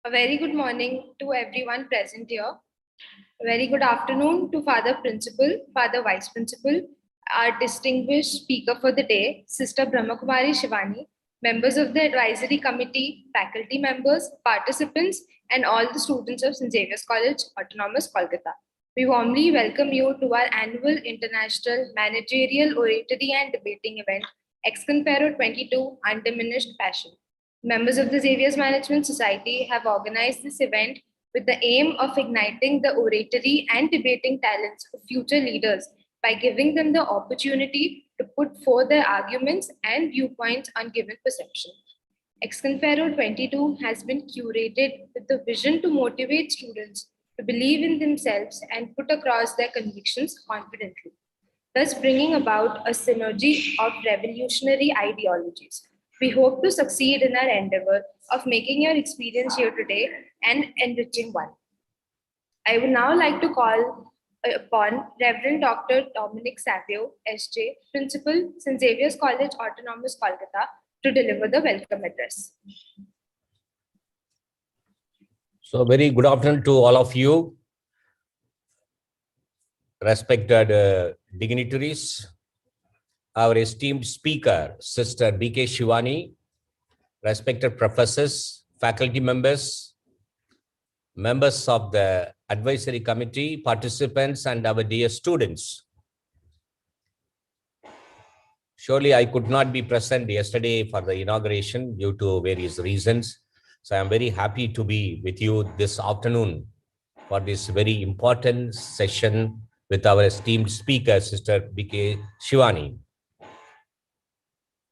A very good morning to everyone present here. A very good afternoon to Father Principal, Father Vice Principal, our distinguished speaker for the day, Sister BK Shivani, members of the advisory committee, faculty members, participants, and all the students of St. Xavier's College, Autonomous, Kolkata. We warmly welcome you to our annual International Managerial Oratory and Debating event, X-Confero'22 Undiminished Passion. Members of the Xavier's Management Society have organized this event with the aim of igniting the oratory and debating talents of future leaders by giving them the opportunity to put forth their arguments and viewpoints on given perception. X-Confero'22 has been curated with the vision to motivate students to believe in themselves and put across their convictions confidently, thus bringing about a synergy of revolutionary ideologies. We hope to succeed in our endeavor of making your experience here today an enriching one. I would now like to call upon Reverend Dr. Dominic Xavier, SJ, Principal, St. Xavier's College, Autonomous, Kolkata, to deliver the welcome address. So, very good afternoon to all of you, respected dignitaries, our esteemed speaker, Sister BK Shivani, respected professors, faculty members, members of the advisory committee, participants, and our dear students. Surely I could not be present yesterday for the inauguration due to various reasons. So I'm very happy to be with you this afternoon for this very important session with our esteemed speaker, Sister BK Shivani.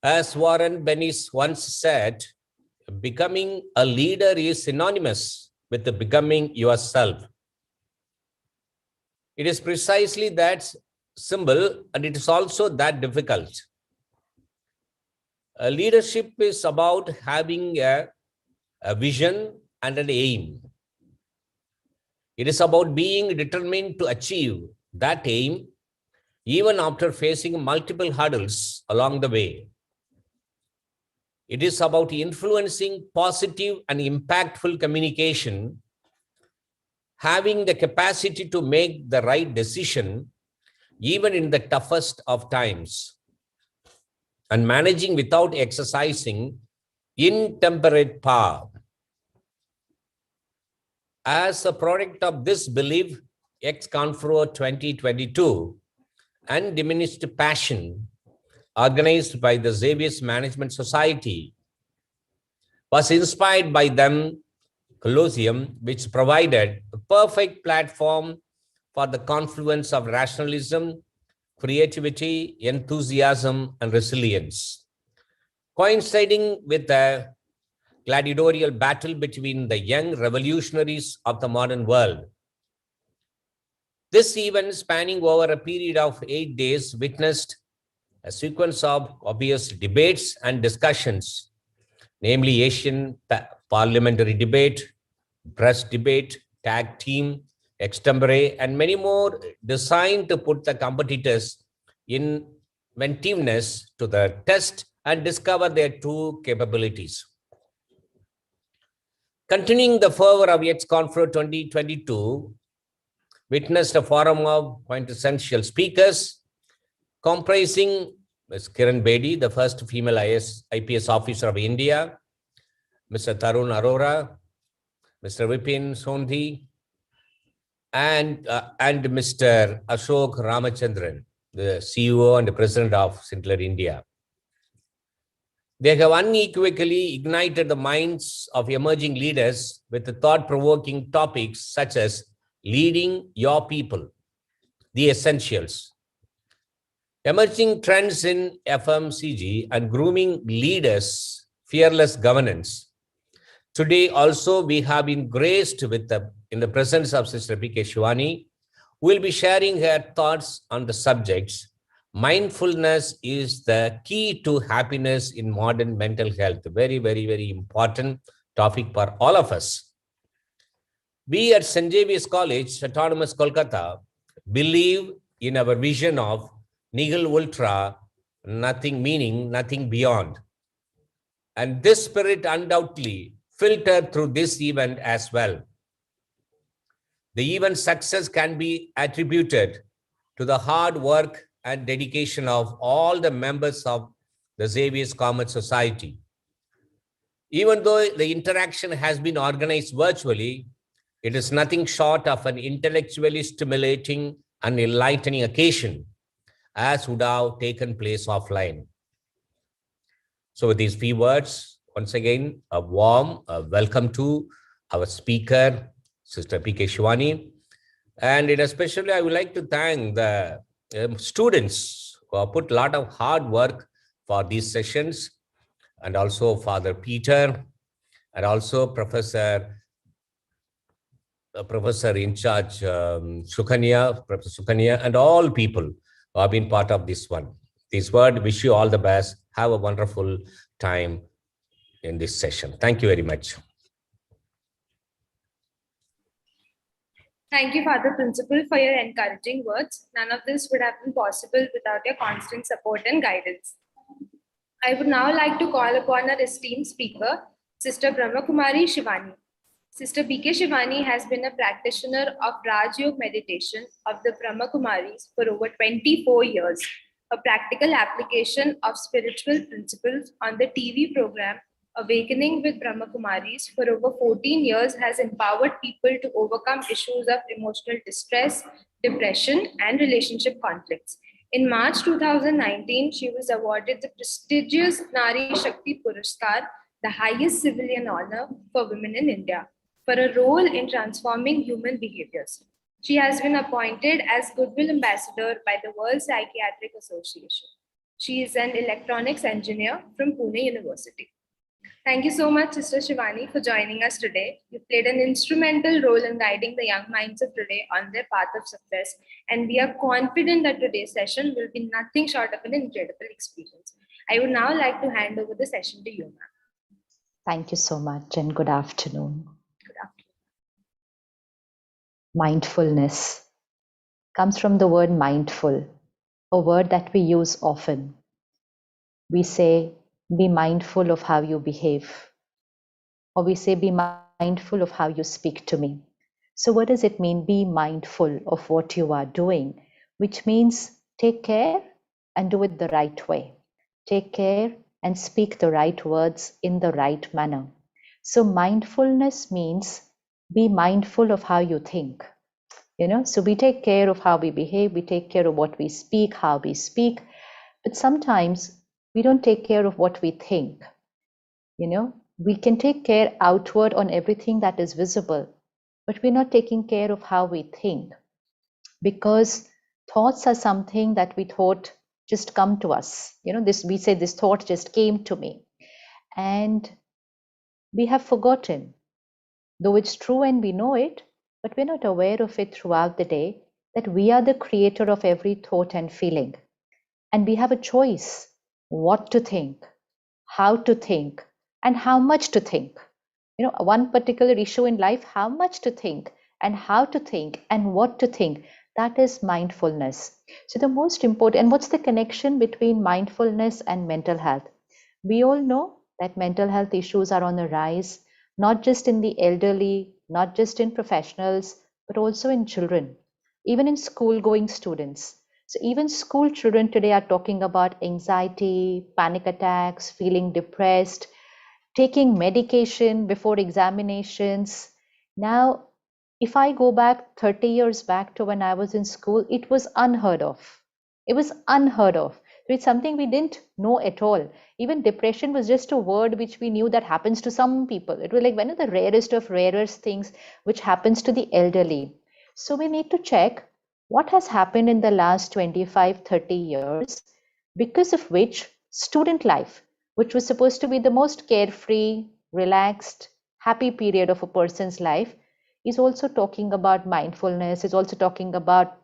As Warren Bennis once said, becoming a leader is synonymous with the becoming yourself. It is precisely that simple, and it is also that difficult. Leadership is about having a vision and an aim. It is about being determined to achieve that aim even after facing multiple hurdles along the way. It is about influencing positive and impactful communication, having the capacity to make the right decision even in the toughest of times, and managing without exercising intemperate power. As a product of this belief, X-Confero'22 Undiminished Passion, organized by the Xavier's Management Society, was inspired by them Colosseum, which provided a perfect platform for the confluence of rationalism, creativity, enthusiasm, and resilience. Coinciding with the gladiatorial battle between the young revolutionaries of the modern world, this event, spanning over a period of 8 days, witnessed a sequence of obvious debates and discussions, namely Asian parliamentary debate, press debate, tag team, extempore, and many more, designed to put the competitors' inventiveness to the test and discover their true capabilities. Continuing the fervor of X-Confero'22, witnessed a forum of quintessential speakers comprising Ms. Kiran Bedi, the first female IPS officer of India, Mr. Tarun Arora, Mr. Vipin Sondhi, and Mr. Ashok Ramachandran, the CEO and the President of Sinclair India. They have unequivocally ignited the minds of emerging leaders with the thought-provoking topics such as leading your people, the essentials, emerging trends in FMCG, and grooming leaders, fearless governance. Today also we have been graced with in the presence of Sister BK Shivani, who will be sharing her thoughts on the subjects. Mindfulness is the key to happiness in modern mental health. Very, very, very important topic for all of us. We at St. Xavier's College, Autonomous, Kolkata, believe in our vision of nihil ultra, nothing meaning, nothing beyond. And this spirit undoubtedly filter through this event as well. The event's success can be attributed to the hard work and dedication of all the members of the Xavier's Common Society. Even though the interaction has been organized virtually, it is nothing short of an intellectually stimulating and enlightening occasion, as would have taken place offline. So with these few words, once again, a warm welcome to our speaker, Sister BK Shivani. And especially, I would like to thank the students who have put a lot of hard work for these sessions, and also Father Peter, and also Professor in charge, Professor Sukanya, and all people who have been part of this one. This word, wish you all the best. Have a wonderful time in this session. Thank you very much. Thank you, Father Principal, for your encouraging words. None of this would have been possible without your constant support and guidance. I would now like to call upon our esteemed speaker, Sister Brahmakumari Shivani. Sister BK Shivani has been a practitioner of Raj Yoga meditation of the Brahmakumaris for over 24 years. A practical application of spiritual principles on the TV program Awakening with Brahmakumaris for over 14 years has empowered people to overcome issues of emotional distress, depression, and relationship conflicts. In March 2019, she was awarded the prestigious Nari Shakti Puraskar, the highest civilian honor for women in India, for a role in transforming human behaviors. She has been appointed as Goodwill Ambassador by the World Psychiatric Association. She is an electronics engineer from Pune University. Thank you so much, Sister Shivani, for joining us today. You played an instrumental role in guiding the young minds of today on their path of success, and we are confident that today's session will be nothing short of an incredible experience. I would now like to hand over the session to you, ma'am. Thank you so much, and good afternoon. Good afternoon. Mindfulness comes from the word mindful, a word that we use often. We say, be mindful of how you behave, or we say, be mindful of how you speak to me. So what does it mean, be mindful of what you are doing? Which means take care and do it the right way. Take care and speak the right words in the right manner. So mindfulness means be mindful of how you think. So we take care of how we behave, we take care of what we speak, how we speak, but sometimes we don't take care of what we think. We can take care outward on everything that is visible, but we're not taking care of how we think, because thoughts are something that we thought just come to us. We say this thought just came to me, and we have forgotten, though it's true and we know it, but we're not aware of it throughout the day, that we are the creator of every thought and feeling. And we have a choice what to think, how to think, and how much to think. One particular issue in life, how much to think, and how to think, and what to think. That is mindfulness. So the most important, and what's the connection between mindfulness and mental health? We all know that mental health issues are on the rise, not just in the elderly, not just in professionals, but also in children, even in school-going students. So even school children today are talking about anxiety, panic attacks, feeling depressed, taking medication before examinations. Now, if I go back 30 years back to when I was in school, it was unheard of. It was unheard of. So it's something we didn't know at all. Even depression was just a word which we knew that happens to some people. It was like one of the rarest of rarest things which happens to the elderly. So we need to check what has happened in the last 25, 30 years, because of which student life, which was supposed to be the most carefree, relaxed, happy period of a person's life, is also talking about mindfulness, is also talking about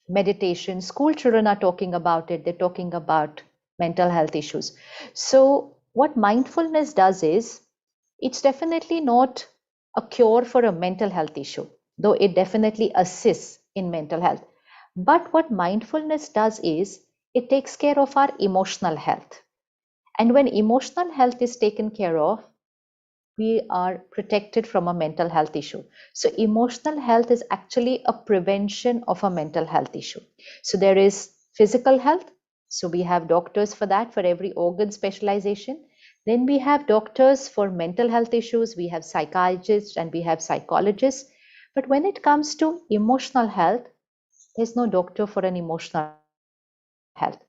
meditation. School children are talking about it. They're talking about mental health issues. So what mindfulness does is, it's definitely not a cure for a mental health issue, though it definitely assists in mental health. But what mindfulness does is, it takes care of our emotional health. And when emotional health is taken care of, we are protected from a mental health issue. So emotional health is actually a prevention of a mental health issue. So there is physical health. So we have doctors for that, for every organ specialization. Then we have doctors for mental health issues. We have psychiatrists and we have psychologists. But when it comes to emotional health, there's no doctor for an emotional health.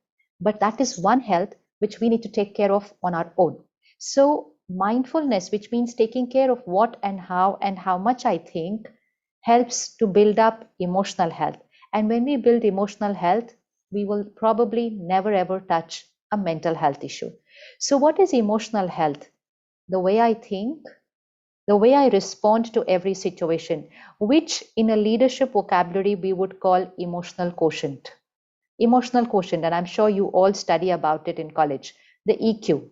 But that is one health which we need to take care of on our own. So mindfulness, which means taking care of what and how much I think, helps to build up emotional health. And when we build emotional health, we will probably never ever touch a mental health issue. So what is emotional health? The way I think, the way I respond to every situation, which in a leadership vocabulary we would call emotional quotient. Emotional quotient, and I'm sure you all study about it in college, the EQ.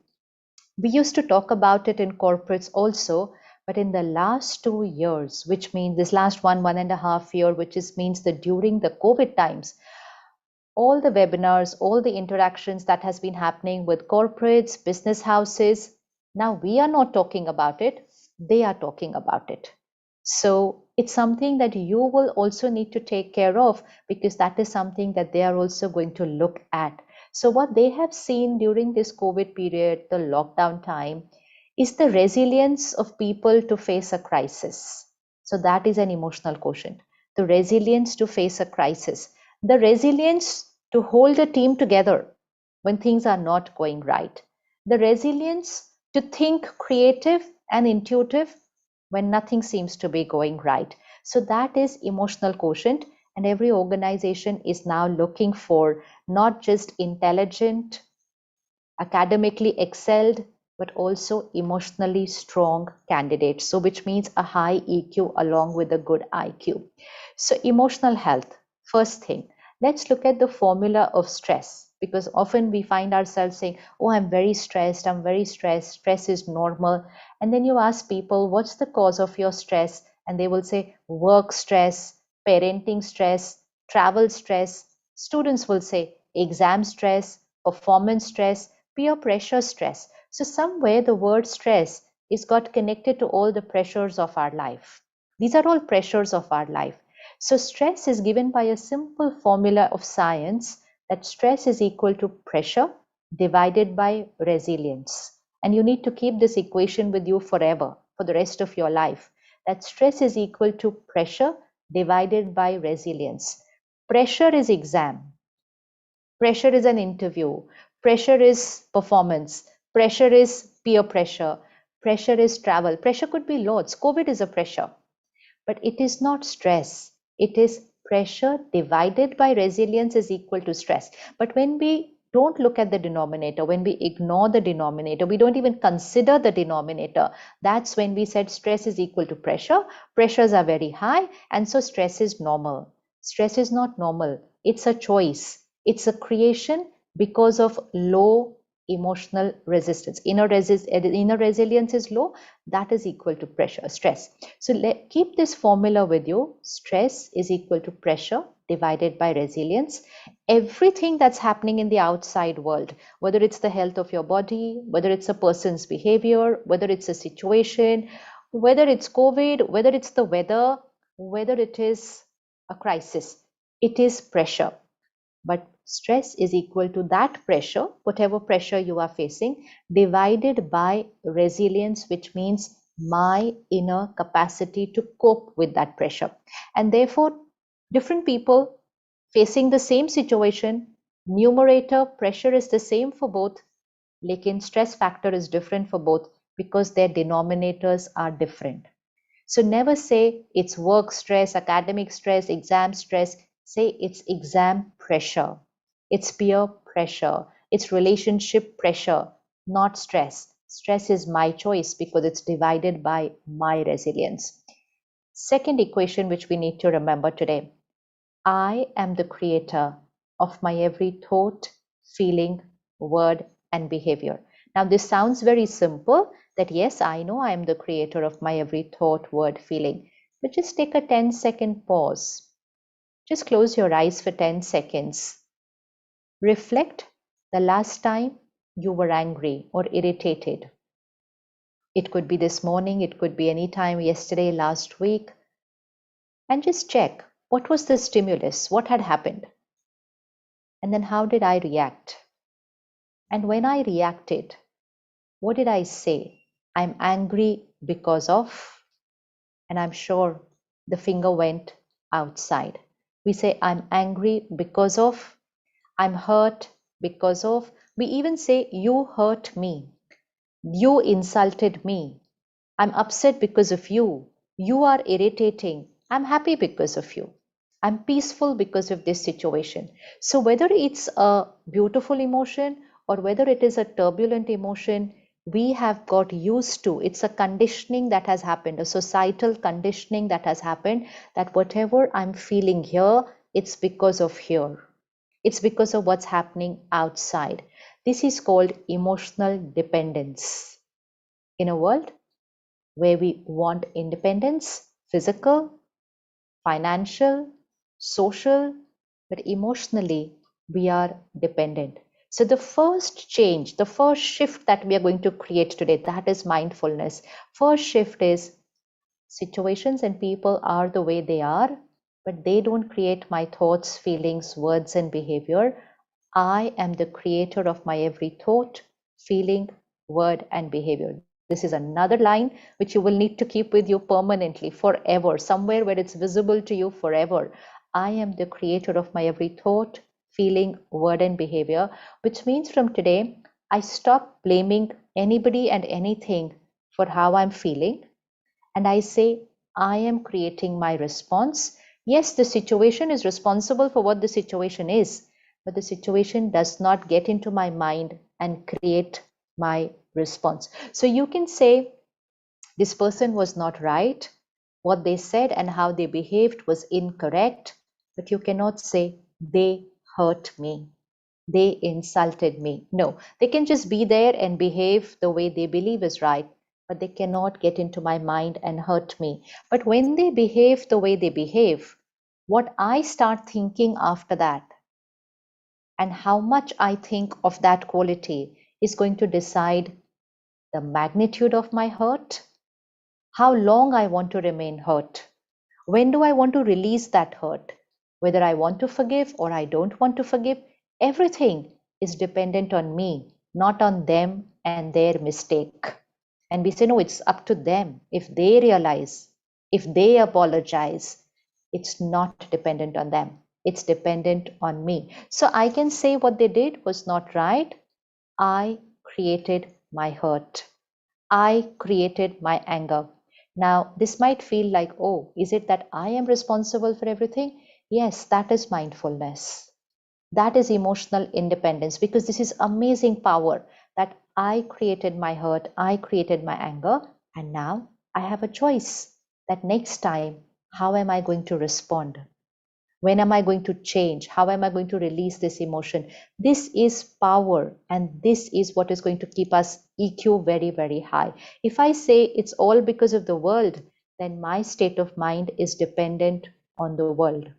We used to talk about it in corporates also, but in the last 2 years, which means this last 1.5 year, which means that during the COVID times, all the webinars, all the interactions that has been happening with corporates, business houses, now we are not talking about it, they are talking about it. So it's something that you will also need to take care of, because that is something that they are also going to look at. So what they have seen during this COVID period, the lockdown time, is the resilience of people to face a crisis. So that is an emotional quotient. The resilience to face a crisis, the resilience to hold a team together when things are not going right, the resilience to think creative and intuitive when nothing seems to be going right. So that is emotional quotient, and every organization is now looking for not just intelligent, academically excelled, but also emotionally strong candidates. So which means a high EQ along with a good IQ. So emotional health, first thing, let's look at the formula of stress, because often we find ourselves saying, oh, I'm very stressed, stress is normal. And then you ask people, what's the cause of your stress? And they will say work stress, parenting stress, travel stress. Students will say exam stress, performance stress, peer pressure stress. So somewhere the word stress is got connected to all the pressures of our life. These are all pressures of our life. So stress is given by a simple formula of science, that stress is equal to pressure divided by resilience. And you need to keep this equation with you forever, for the rest of your life, that stress is equal to pressure divided by resilience. Pressure is exam. Pressure is an interview. Pressure is performance. Pressure is peer pressure. Pressure is travel. Pressure could be loads. COVID is a pressure, but it is not stress. It is pressure divided by resilience is equal to stress. But when we don't look at the denominator, when we ignore the denominator, we don't even consider the denominator, that's when we said stress is equal to pressure. Pressures are very high, and so stress is normal. Stress is not normal. It's a choice. It's a creation because of low emotional resistance. Inner resilience is low. That is equal to pressure, stress. So keep this formula with you. Stress is equal to pressure divided by resilience. Everything that's happening in the outside world, whether it's the health of your body, whether it's a person's behavior, whether it's a situation, whether it's COVID, whether it's the weather, whether it is a crisis, it is pressure. But stress is equal to that pressure, whatever pressure you are facing, divided by resilience, which means my inner capacity to cope with that pressure. And therefore, different people facing the same situation, numerator pressure is the same for both, lekin stress factor is different for both, because their denominators are different. So never say it's work stress, academic stress, exam stress. Say it's exam pressure, it's peer pressure, it's relationship pressure, not stress. Stress is my choice because it's divided by my resilience. Second equation which we need to remember today: I am the creator of my every thought, feeling, word, and behavior. Now, this sounds very simple, that yes, I know I am the creator of my every thought, word, feeling. But just take a 10-second pause. Just close your eyes for 10 seconds. Reflect the last time you were angry or irritated. It could be this morning, it could be any time yesterday, last week, and just check what was the stimulus, what had happened, and then how did I react? And when I reacted, what did I say? I'm angry because of, and I'm sure the finger went outside. We say, I'm angry because of, I'm hurt because of. We even say, you hurt me, you insulted me, I'm upset because of you, you are irritating, I'm happy because of you, I'm peaceful because of this situation. So, whether it's a beautiful emotion or whether it is a turbulent emotion, we have got used to, it's a conditioning that has happened, a societal conditioning that has happened, that whatever I'm feeling here, it's because of here. It's because of what's happening outside. This is called emotional dependence. In a world where we want independence, physical, financial, social, but emotionally, we are dependent. So the first change, the first shift that we are going to create today, that is mindfulness. First shift is situations and people are the way they are, but they don't create my thoughts, feelings, words, and behavior. I am the creator of my every thought, feeling, word, and behavior. This is another line which you will need to keep with you permanently, forever, somewhere where it's visible to you forever. I am the creator of my every thought, feeling, word, and behavior, which means from today, I stop blaming anybody and anything for how I'm feeling. And I say, I am creating my response. Yes, the situation is responsible for what the situation is, but the situation does not get into my mind and create my response. So you can say, this person was not right, what they said and how they behaved was incorrect, but you cannot say, they hurt me, they insulted me. No, they can just be there and behave the way they believe is right, but they cannot get into my mind and hurt me. But when they behave the way they behave, what I start thinking after that and how much I think of that quality is going to decide the magnitude of my hurt, how long I want to remain hurt, when do I want to release that hurt, whether I want to forgive or I don't want to forgive. Everything is dependent on me, not on them and their mistake. And we say, no, it's up to them. If they realize, if they apologize, it's not dependent on them. It's dependent on me. So I can say what they did was not right. I created my hurt. I created my anger. Now, this might feel like, oh, is it that I am responsible for everything? Yes, that is mindfulness. That is emotional independence, because this is amazing power that I created my hurt, I created my anger, and now I have a choice that next time, how am I going to respond? When am I going to change? How am I going to release this emotion? This is power, and this is what is going to keep us EQ very, very high. If I say it's all because of the world, then my state of mind is dependent on the world.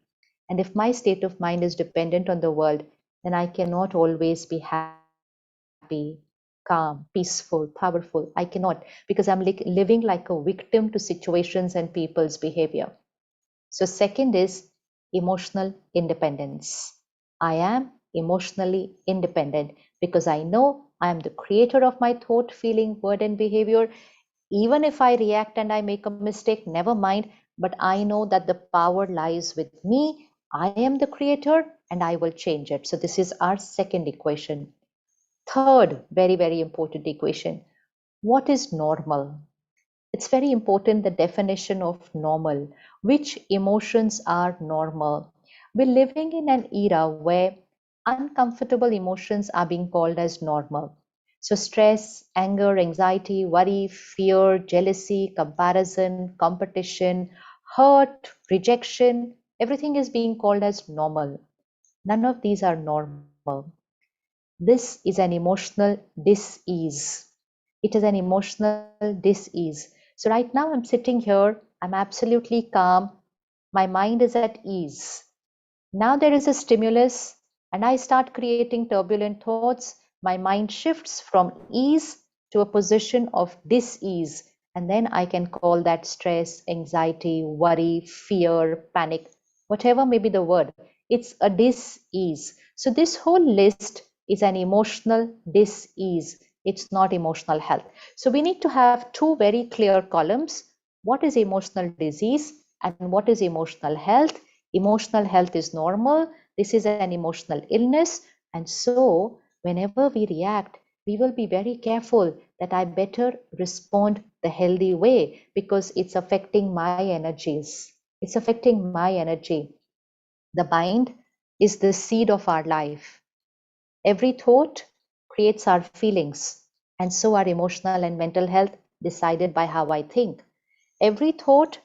And if my state of mind is dependent on the world, then I cannot always be happy, calm, peaceful, powerful. I cannot, because I'm living like a victim to situations and people's behavior. So, second is emotional independence. I am emotionally independent because I know I am the creator of my thought, feeling, word, and behavior. Even if I react and I make a mistake, never mind, but I know that the power lies with me. I am the creator and I will change it. So, this is our second equation. Third, very, very important equation. What is normal? It's very important, the definition of normal. Which emotions are normal? We're living in an era where uncomfortable emotions are being called as normal. So, stress, anger, anxiety, worry, fear, jealousy, comparison, competition, hurt, rejection, everything is being called as normal. None of these are normal. This is an emotional dis-ease. It is an emotional dis-ease. So right now I'm sitting here, I'm absolutely calm, my mind is at ease. Now there is a stimulus and I start creating turbulent thoughts. My mind shifts from ease to a position of dis-ease, and then I can call that stress, anxiety, worry, fear, panic, whatever may be the word. It's a dis-ease. So this whole list is an emotional dis-ease. It's not emotional health. So we need to have two very clear columns. What is emotional disease and what is emotional health? Emotional health is normal. This is an emotional illness. And so whenever we react, we will be very careful that I better respond the healthy way because it's affecting my energies. It's affecting my energy. The mind is the seed of our life. Every thought creates our feelings, and so our emotional and mental health decided by how I think. Every thought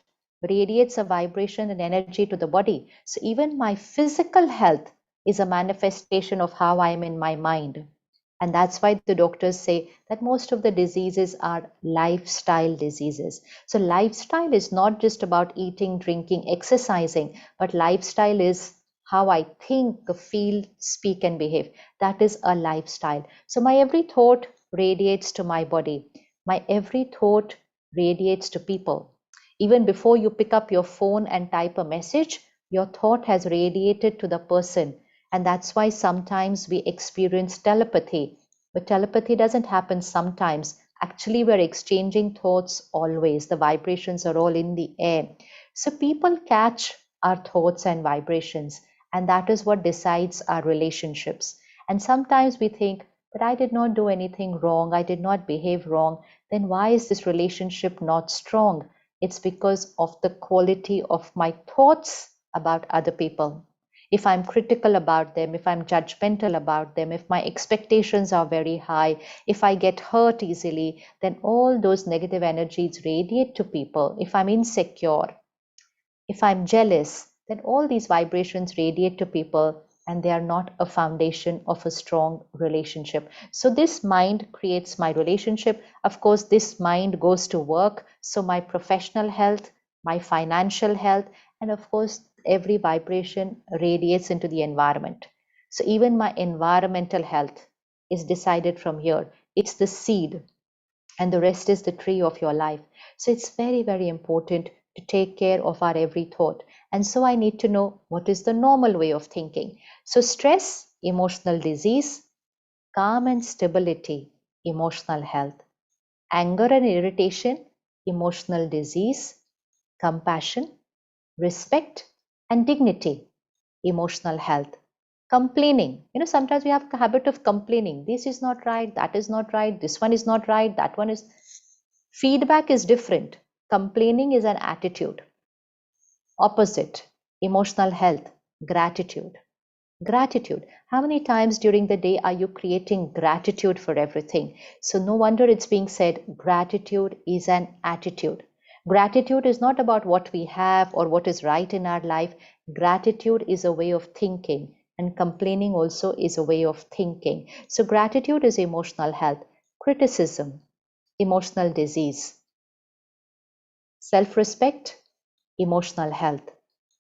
radiates a vibration and energy to the body. So even my physical health is a manifestation of how I am in my mind. And that's why the doctors say that most of the diseases are lifestyle diseases. So lifestyle is not just about eating, drinking, exercising, but lifestyle is how I think, feel, speak, and behave. That is a lifestyle. So my every thought radiates to my body. My every thought radiates to people. Even before you pick up your phone and type a message, your thought has radiated to the person. And that's why sometimes we experience telepathy. But telepathy doesn't happen sometimes. Actually, we're exchanging thoughts always. The vibrations are all in the air. So people catch our thoughts and vibrations. And that is what decides our relationships. And sometimes we think, but I did not do anything wrong. I did not behave wrong. Then why is this relationship not strong? It's because of the quality of my thoughts about other people. If I'm critical about them, if I'm judgmental about them, if my expectations are very high, if I get hurt easily, then all those negative energies radiate to people. If I'm insecure, if I'm jealous, then all these vibrations radiate to people and they are not a foundation of a strong relationship. So this mind creates my relationship. Of course, this mind goes to work. So my professional health, my financial health, and of course, every vibration radiates into the environment. So even my environmental health is decided from here. It's the seed and the rest is the tree of your life. So it's very, very important to take care of our every thought. And so I need to know what is the normal way of thinking. So stress, emotional disease, calm and stability, emotional health, anger and irritation, emotional disease, compassion, respect and dignity, emotional health. Complaining, sometimes we have a habit of complaining. This is not right, that is not right, this one is not right, that one is. Feedback is different. Complaining is an attitude. Opposite, emotional health, gratitude. Gratitude. How many times during the day are you creating gratitude for everything? So no wonder it's being said, gratitude is an attitude. Gratitude is not about what we have or what is right in our life. Gratitude is a way of thinking, and complaining also is a way of thinking. So gratitude is emotional health. Criticism, emotional disease. Self-respect, emotional health.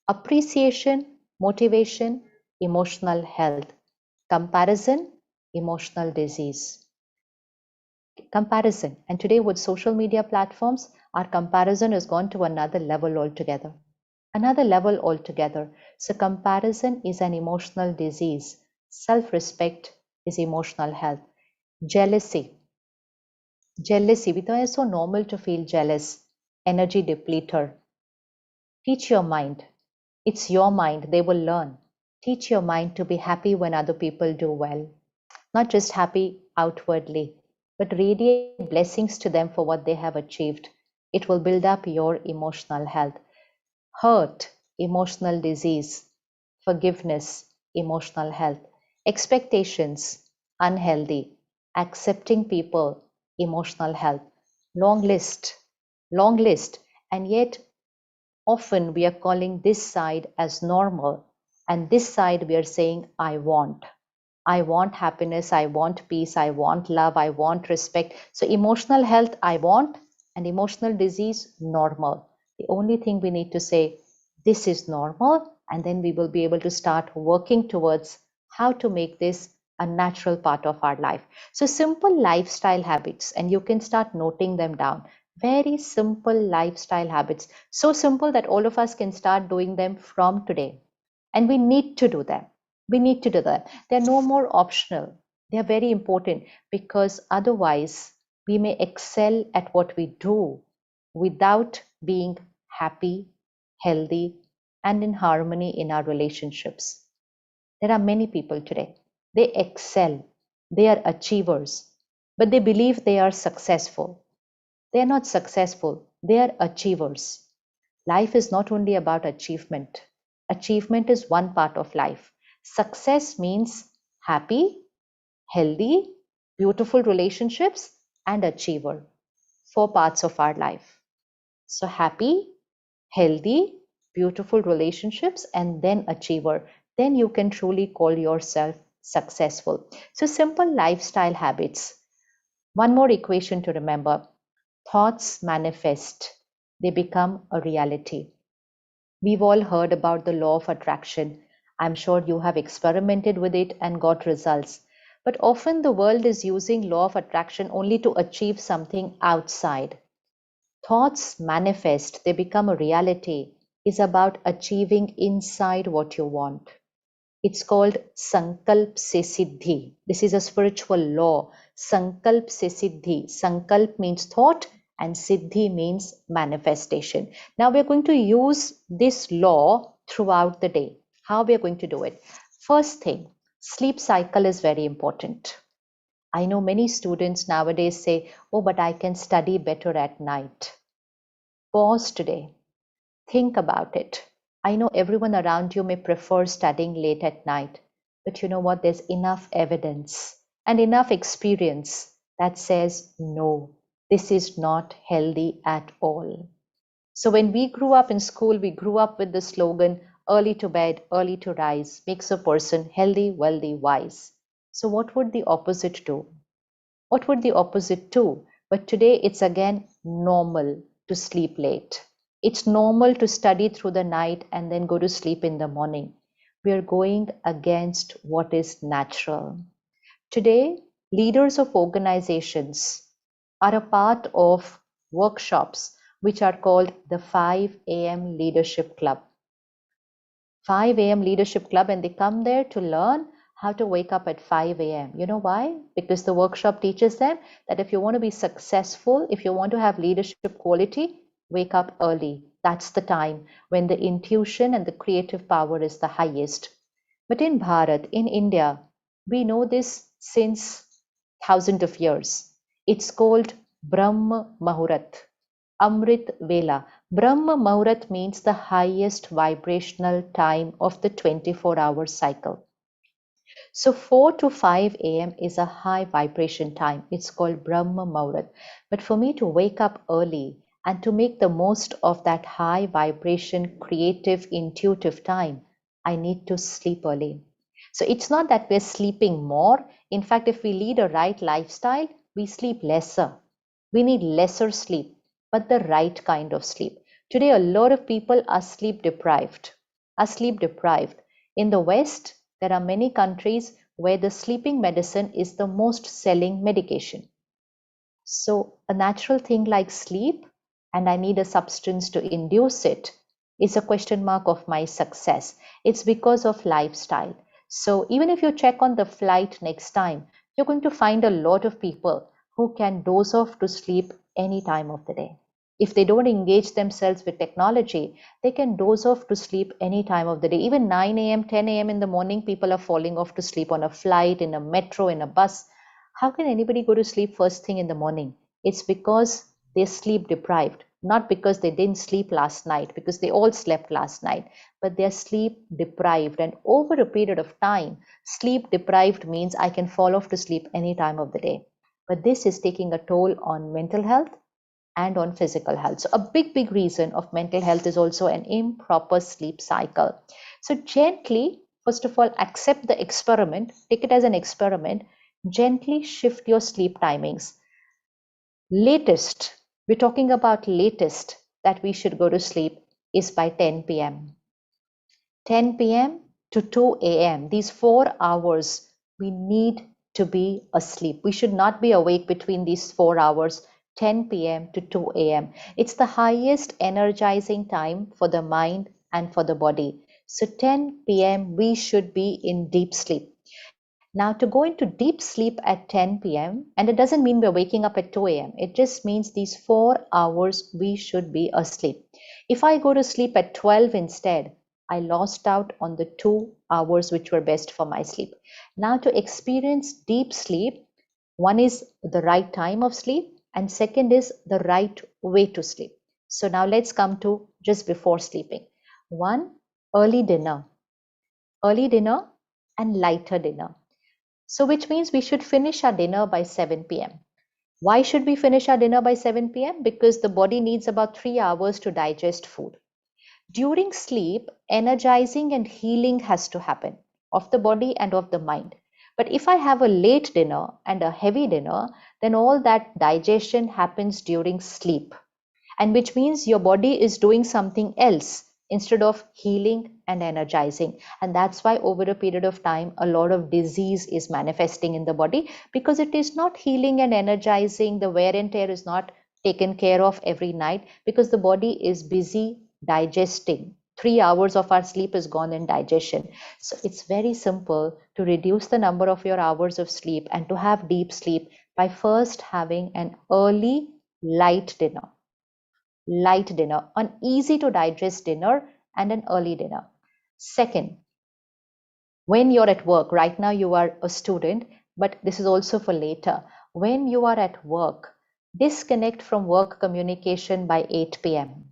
Appreciation, motivation, emotional health. Comparison, emotional disease. Comparison. And today with social media platforms, our comparison has gone to another level altogether. Another level altogether. So comparison is an emotional disease. Self-respect is emotional health. Jealousy. Jealousy. Because it's so normal to feel jealous. Energy depleter. Teach your mind. It's your mind. They will learn. Teach your mind to be happy when other people do well. Not just happy outwardly, but radiate blessings to them for what they have achieved. It will build up your emotional health. Hurt, emotional disease. Forgiveness, emotional health. Expectations, unhealthy. Accepting people, emotional health. Long list, long list. And yet often we are calling this side as normal, and this side we are saying, I want. I want happiness, I want peace, I want love, I want respect. So emotional health, I want, and emotional disease, normal. The only thing we need to say, this is normal, and then we will be able to start working towards how to make this a natural part of our life. So simple lifestyle habits, and you can start noting them down. Very simple lifestyle habits. So simple that all of us can start doing them from today. And we need to do them. We need to do that. They're no more optional. They're very important because otherwise we may excel at what we do without being happy, healthy, and in harmony in our relationships. There are many people today. They excel, they are achievers, but they believe they are successful. They are not successful, they are achievers. Life is not only about achievement. Achievement is one part of life. Success means happy, healthy, beautiful relationships, and achiever. Four parts of our life. So happy, healthy, beautiful relationships, and then achiever. Then you can truly call yourself successful. So simple lifestyle habits. One more equation to remember. Thoughts manifest. They become a reality. We've all heard about the law of attraction. I'm sure you have experimented with it and got results. But often the world is using law of attraction only to achieve something outside. Thoughts manifest, they become a reality, is about achieving inside what you want. It's called Sankalp Se Siddhi. This is a spiritual law. Sankalp Se Siddhi. Sankalp means thought and Siddhi means manifestation. Now we're going to use this law throughout the day. How we're going to do it? First thing, sleep cycle is very important. I know many students nowadays say, oh, but I can study better at night. Pause today. Think about it. I know everyone around you may prefer studying late at night, but you know what? There's enough evidence and enough experience that says no, this is not healthy at all. So when we grew up in school, we grew up with the slogan, early to bed, early to rise, makes a person healthy, wealthy, wise. So what would the opposite do? What would the opposite do? But today it's again normal to sleep late. It's normal to study through the night and then go to sleep in the morning. We are going against what is natural. Today, leaders of organizations are a part of workshops which are called the 5 a.m. Leadership Club. 5 a.m. Leadership Club, and they come there to learn how to wake up at 5 a.m. You know why? Because the workshop teaches them that if you want to be successful, if you want to have leadership quality, wake up early. That's the time when the intuition and the creative power is the highest. But in Bharat, in India, we know this since thousands of years. It's called Brahma Muhurat, Amrit Vela. Brahma Muhurat means the highest vibrational time of the 24-hour cycle. So 4 to 5 a.m. is a high vibration time. It's called Brahma Muhurat. But for me to wake up early and to make the most of that high vibration, creative, intuitive time, I need to sleep early. So it's not that we're sleeping more. In fact, if we lead a right lifestyle, we sleep lesser. We need lesser sleep, but the right kind of sleep. Today, a lot of people are sleep deprived. In the West, there are many countries where the sleeping medicine is the most selling medication. So a natural thing like sleep, and I need a substance to induce it, is a question mark of my success. It's because of lifestyle. So even if you check on the flight next time, you're going to find a lot of people who can doze off to sleep any time of the day. If they don't engage themselves with technology, they can doze off to sleep any time of the day. Even 9 a.m., 10 a.m. in the morning, people are falling off to sleep on a flight, in a metro, in a bus. How can anybody go to sleep first thing in the morning? It's because they're sleep deprived, not because they didn't sleep last night, because they all slept last night, but they're sleep deprived. And over a period of time, sleep deprived means I can fall off to sleep any time of the day. But this is taking a toll on mental health and on physical health. So a big reason of mental health is also an improper sleep cycle. So gently, first of all, accept the experiment, take it as an experiment, gently shift your sleep timings. Latest, we're talking about latest that we should go to sleep is by 10 p.m. 10 p.m. to 2 a.m. These 4 hours We need to be asleep. We should not be awake between these 4 hours, 10 p.m. to 2 a.m. It's the highest energizing time for the mind and for the body. So 10 p.m. we should be in deep sleep. Now, to go into deep sleep at 10 p.m., and it doesn't mean we're waking up at 2 a.m., it just means these 4 hours we should be asleep. If I go to sleep at 12 instead, I lost out on the 2 hours which were best for my sleep. Now, to experience deep sleep, one is the right time of sleep, and second is the right way to sleep. So, now let's come to just before sleeping. One, early dinner. Early dinner and lighter dinner. So, which means we should finish our dinner by 7 p.m. Why should we finish our dinner by 7 p.m.? Because the body needs about 3 hours to digest food. During sleep, energizing and healing has to happen of the body and of the mind. But if I have a late dinner and a heavy dinner, then all that digestion happens during sleep, and which means your body is doing something else instead of healing and energizing. And that's why over a period of time a lot of disease is manifesting in the body, because it is not healing and energizing. The wear and tear is not taken care of every night because the body is busy digesting. 3 hours of our sleep is gone in digestion. So it's very simple to reduce the number of your hours of sleep and to have deep sleep by first having an early light dinner. Light dinner, an easy to digest dinner, and an early dinner. Second, when you're at work, right now you are a student, but this is also for later. When you are at work, disconnect from work communication by 8 p.m.,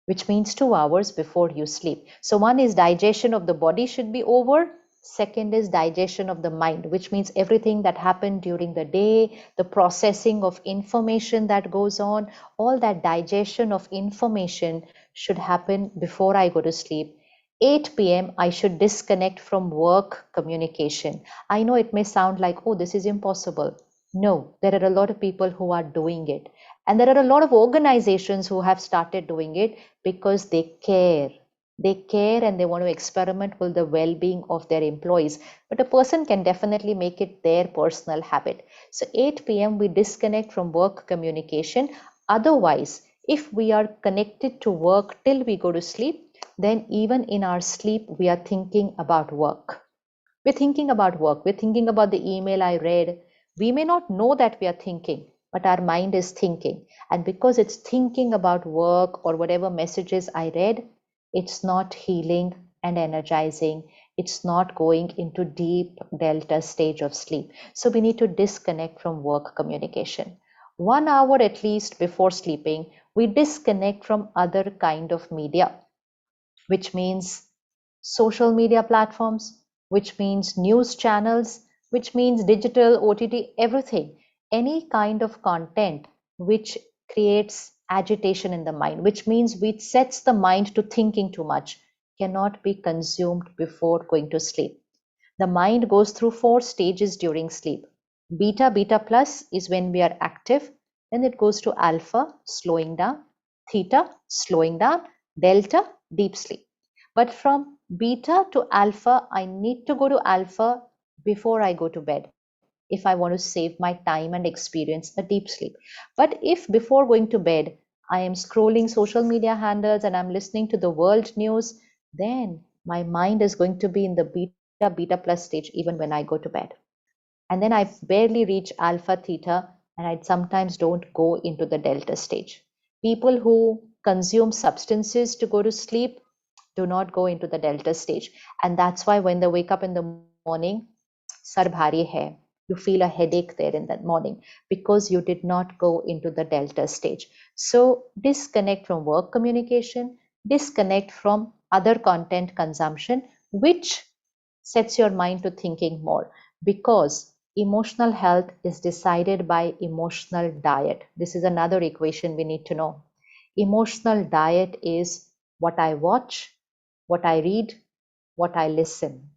which means 2 hours before you sleep. So one is digestion of the body should be over. Second is digestion of the mind, which means everything that happened during the day, the processing of information that goes on, all that digestion of information should happen before I go to sleep. 8 p.m. I should disconnect from work communication. I know it may sound like, oh, this is impossible. No, there are a lot of people who are doing it. And there are a lot of organizations who have started doing it because they care. They care and they want to experiment with the well-being of their employees. But a person can definitely make it their personal habit. So 8 p.m. we disconnect from work communication. Otherwise, if we are connected to work till we go to sleep, then even in our sleep, we are thinking about work. We're thinking about work. We're thinking about the email I read. We may not know that we are thinking, but our mind is thinking. And because it's thinking about work or whatever messages I read, it's not healing and energizing. It's not going into deep delta stage of sleep. So we need to disconnect from work communication. 1 hour at least before sleeping, we disconnect from other kind of media, which means social media platforms, which means news channels, which means digital, OTT, everything, any kind of content which creates agitation in the mind, which means which sets the mind to thinking too much, cannot be consumed before going to sleep. The mind goes through 4 stages during sleep. Beta plus is when we are active, then it goes to alpha, slowing down, theta, slowing down, delta, deep sleep. But from beta to alpha, I need to go to alpha before I go to bed if I want to save my time and experience a deep sleep. But if before going to bed, I am scrolling social media handles and I'm listening to the world news, then my mind is going to be in the beta plus stage even when I go to bed. And then I barely reach alpha theta, and I sometimes don't go into the delta stage. People who consume substances to go to sleep do not go into the delta stage. And that's why when they wake up in the morning, sar bhari hai, you feel a headache there in that morning because you did not go into the delta stage. So disconnect from work communication, disconnect from other content consumption, which sets your mind to thinking more, because emotional health is decided by emotional diet. This is another equation we need to know. Emotional diet is what I watch, what I read, what I listen.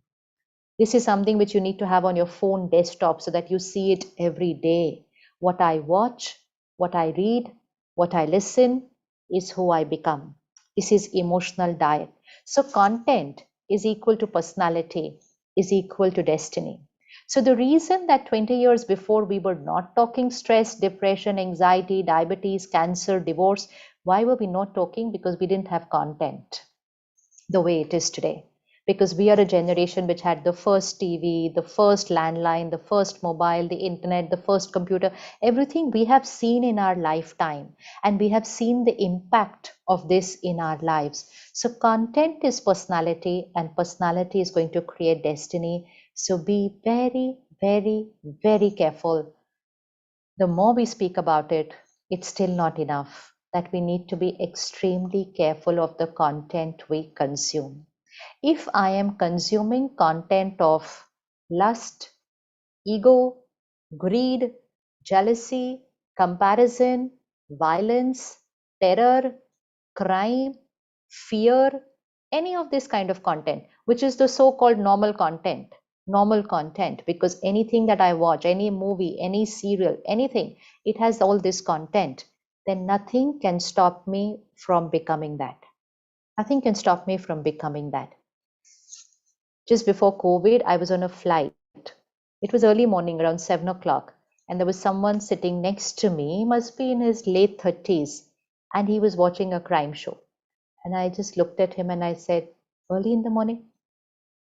This is something which you need to have on your phone desktop so that you see it every day. What I watch, what I read, what I listen is who I become. This is emotional diet. So content is equal to personality. is equal to destiny. So the reason that 20 years before we were not talking stress, depression, anxiety, diabetes, cancer, divorce, why were we not talking? Because we didn't have content the way it is today. Because we are a generation which had the first TV, the first landline, the first mobile, the internet, the first computer, everything we have seen in our lifetime. And we have seen the impact of this in our lives. So content is personality, and personality is going to create destiny. So be very, very, very careful. The more we speak about it, it's still not enough. That we need to be extremely careful of the content we consume. If I am consuming content of lust, ego, greed, jealousy, comparison, violence, terror, crime, fear, any of this kind of content, which is the so-called normal content, because anything that I watch, any movie, any serial, anything, it has all this content, then nothing can stop me from becoming that. Nothing can stop me from becoming that. Just before COVID, I was on a flight. It was early morning, around 7 o'clock, and there was someone sitting next to me, must be in his late 30s, and he was watching a crime show. And I just looked at him and I said, early in the morning?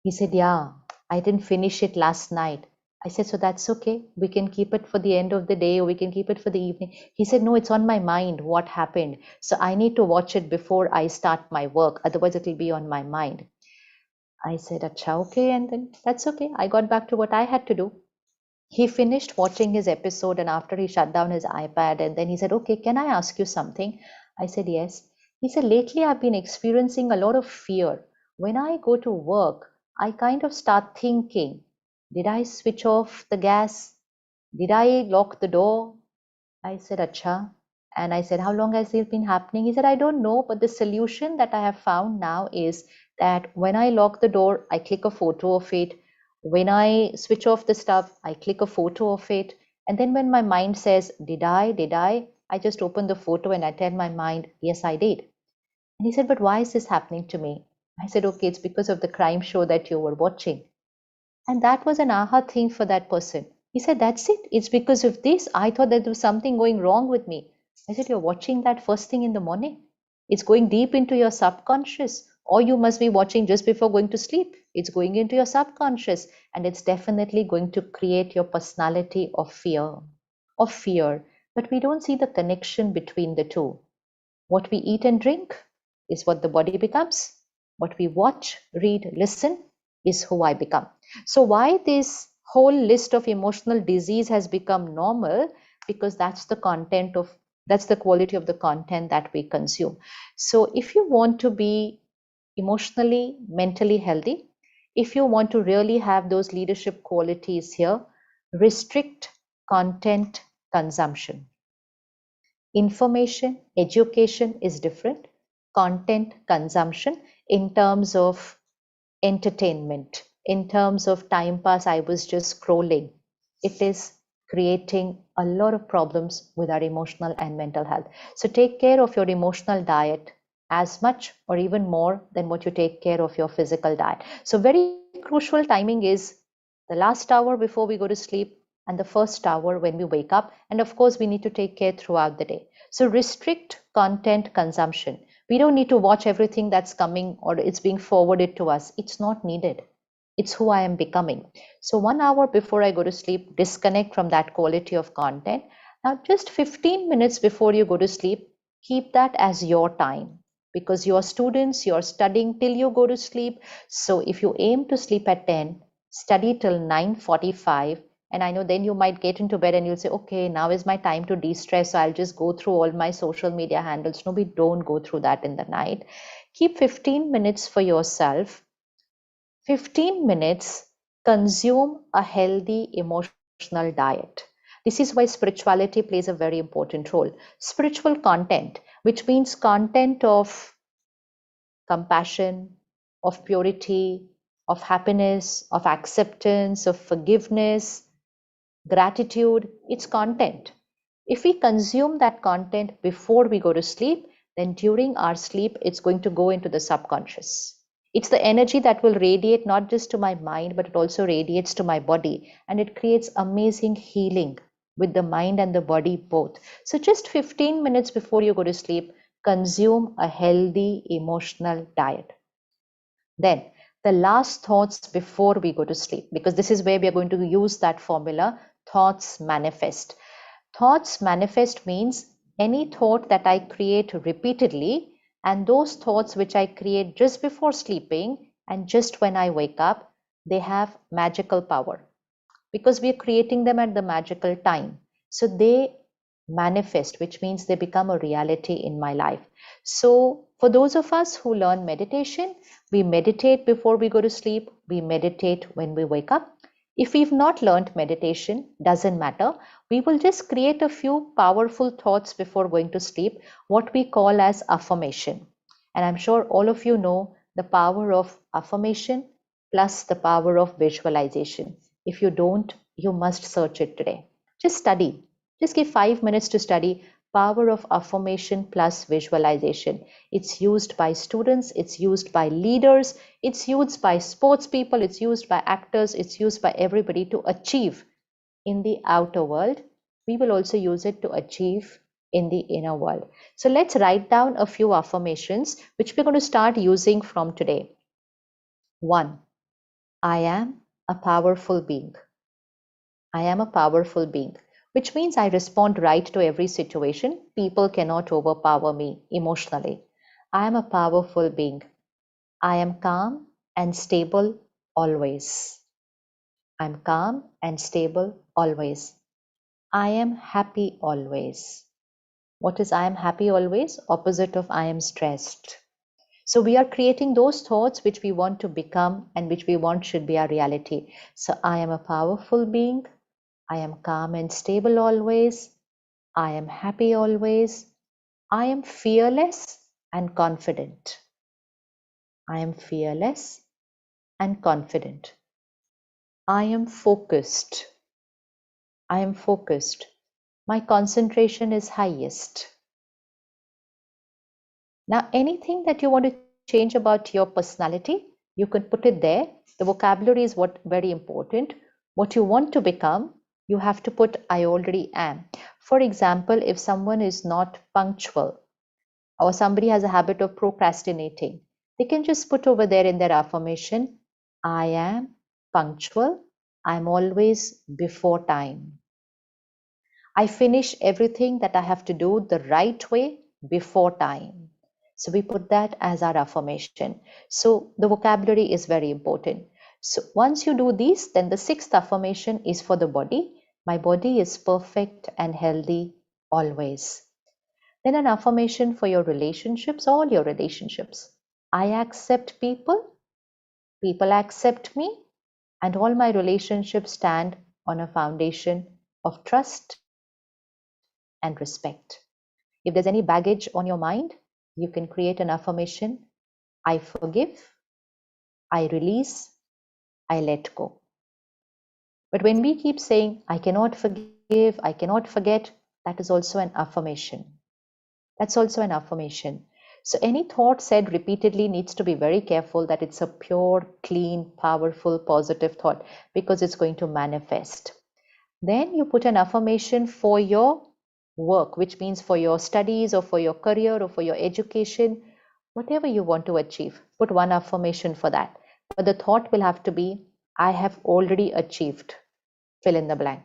He said, yeah, I didn't finish it last night. I said, so that's okay. We can keep it for the end of the day, or we can keep it for the evening. He said, no, it's on my mind what happened. So I need to watch it before I start my work. Otherwise, it will be on my mind. I said, acha, okay. And then that's okay. I got back to what I had to do. He finished watching his episode, and after he shut down his iPad, and then he said, okay, can I ask you something? I said, yes. He said, lately I've been experiencing a lot of fear. When I go to work, I kind of start thinking, did I switch off the gas? Did I lock the door? I said, acha. And I said, how long has this been happening? He said, I don't know, but the solution that I have found now is that when I lock the door, I click a photo of it. When I switch off the stuff, I click a photo of it. And then when my mind says, did I just open the photo and I tell my mind, yes, I did. And he said, but why is this happening to me? I said, okay, it's because of the crime show that you were watching. And that was an aha thing for that person. He said, that's it. It's because of this. I thought that there was something going wrong with me. I said, you're watching that first thing in the morning. It's going deep into your subconscious. Or you must be watching just before going to sleep. It's going into your subconscious. And it's definitely going to create your personality of fear. But we don't see the connection between the two. What we eat and drink is what the body becomes. What we watch, read, listen is who I become. So why this whole list of emotional disease has become normal? Because that's the quality of the content that we consume. So if you want to be emotionally, mentally healthy, if you want to really have those leadership qualities here, restrict content consumption. Information, education is different. Content consumption in terms of entertainment, in terms of time pass, I was just scrolling. It is creating a lot of problems with our emotional and mental health. So take care of your emotional diet as much or even more than what you take care of your physical diet. So very crucial timing is the last hour before we go to sleep and the first hour when we wake up. And of course, we need to take care throughout the day. So restrict content consumption. We don't need to watch everything that's coming or it's being forwarded to us. It's not needed. It's who I am becoming. So 1 hour before I go to sleep, disconnect from that quality of content. Now, just 15 minutes before you go to sleep, keep that as your time, because you're students, you're studying till you go to sleep. So if you aim to sleep at 10, study till 9:45. And I know then you might get into bed and you'll say, okay, now is my time to de-stress. So I'll just go through all my social media handles. No, we don't go through that in the night. Keep 15 minutes for yourself. 15 minutes, consume a healthy emotional diet. This is why spirituality plays a very important role. Spiritual content, which means content of compassion, of purity, of happiness, of acceptance, of forgiveness, gratitude, it's content. If we consume that content before we go to sleep, then during our sleep, it's going to go into the subconscious. It's the energy that will radiate not just to my mind, but it also radiates to my body, and it creates amazing healing with the mind and the body both. So just 15 minutes before you go to sleep, consume a healthy emotional diet. Then the last thoughts before we go to sleep, because this is where we are going to use that formula, thoughts manifest. Thoughts manifest means any thought that I create repeatedly, and those thoughts which I create just before sleeping and just when I wake up, they have magical power because we are creating them at the magical time. So they manifest, which means they become a reality in my life. So for those of us who learn meditation, we meditate before we go to sleep, we meditate when we wake up. If we've not learned meditation, doesn't matter. We will just create a few powerful thoughts before going to sleep, what we call as affirmation. And I'm sure all of you know the power of affirmation plus the power of visualization. If you don't, you must search it today. Just study. Just give 5 minutes to study power of affirmation plus visualization. It's used by students, it's used by leaders, it's used by sports people, it's used by actors, it's used by everybody to achieve in the outer world. We will also use it to achieve in the inner world. So let's write down a few affirmations which we're going to start using from today. 1. I am a powerful being. I am a powerful being, which means I respond right to every situation. People cannot overpower me emotionally. I am a powerful being. I am calm and stable always. I'm calm and stable always. I am happy always. What is I am happy always? Opposite of I am stressed. So we are creating those thoughts which we want to become and which we want should be our reality. So I am a powerful being. I am calm and stable always. I am happy always. I am fearless and confident. I am fearless and confident. I am focused. I am focused. My concentration is highest. Now, anything that you want to change about your personality, you can put it there. The vocabulary is what very important. What you want to become, you have to put I already am. For example, if someone is not punctual or somebody has a habit of procrastinating, they can just put over there in their affirmation, I am punctual. I'm always before time. I finish everything that I have to do the right way before time. So we put that as our affirmation. So the vocabulary is very important. So once you do these, then the sixth affirmation is for the body. My body is perfect and healthy always. Then an affirmation for your relationships, all your relationships. I accept people, people accept me, and all my relationships stand on a foundation of trust and respect. If there's any baggage on your mind, you can create an affirmation. I forgive, I release, I let go. But when we keep saying, I cannot forgive, I cannot forget, that is also an affirmation. That's also an affirmation. So any thought said repeatedly needs to be very careful that it's a pure, clean, powerful, positive thought because it's going to manifest. Then you put an affirmation for your work, which means for your studies or for your career or for your education, whatever you want to achieve. Put one affirmation for that. But the thought will have to be, I have already achieved, fill in the blank.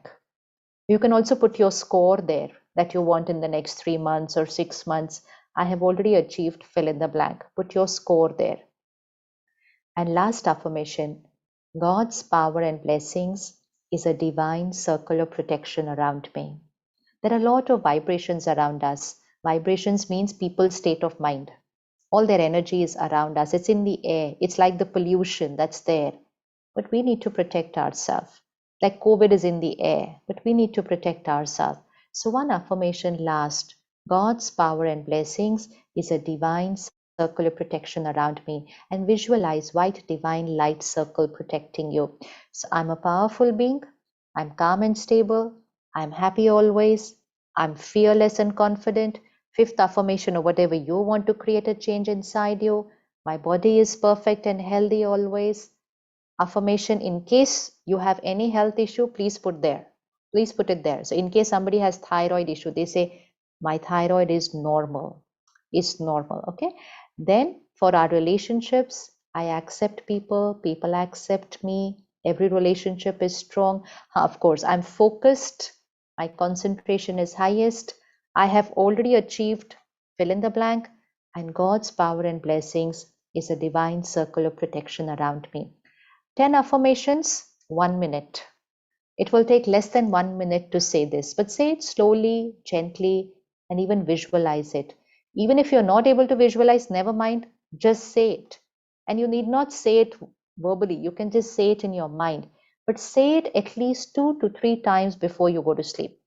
You can also put your score there that you want in the next 3 months or 6 months. I have already achieved, fill in the blank. Put your score there. And last affirmation, God's power and blessings is a divine circle of protection around me. There are a lot of vibrations around us. Vibrations means people's state of mind. All their energy is around us. It's in the air. It's like the pollution that's there. But we need to protect ourselves. Like COVID is in the air, but we need to protect ourselves. So one affirmation last, God's power and blessings is a divine circle of protection around me, and visualize white divine light circle protecting you. So I'm a powerful being. I'm calm and stable. I'm happy always. I'm fearless and confident. Fifth affirmation or whatever you want to create a change inside you. My body is perfect and healthy always. Affirmation, in case you have any health issue, please put there. Please put it there. So in case somebody has thyroid issue, they say, my thyroid is normal. It's normal. Okay. Then for our relationships, I accept people. People accept me. Every relationship is strong. Of course, I'm focused. My concentration is highest. I have already achieved fill in the blank, and God's power and blessings is a divine circle of protection around me. 10 affirmations, 1 minute. It will take less than 1 minute to say this, but say it slowly, gently, and even visualize it. Even if you're not able to visualize, never mind, just say it. And you need not say it verbally, you can just say it in your mind, but say it at least 2 to 3 times before you go to sleep.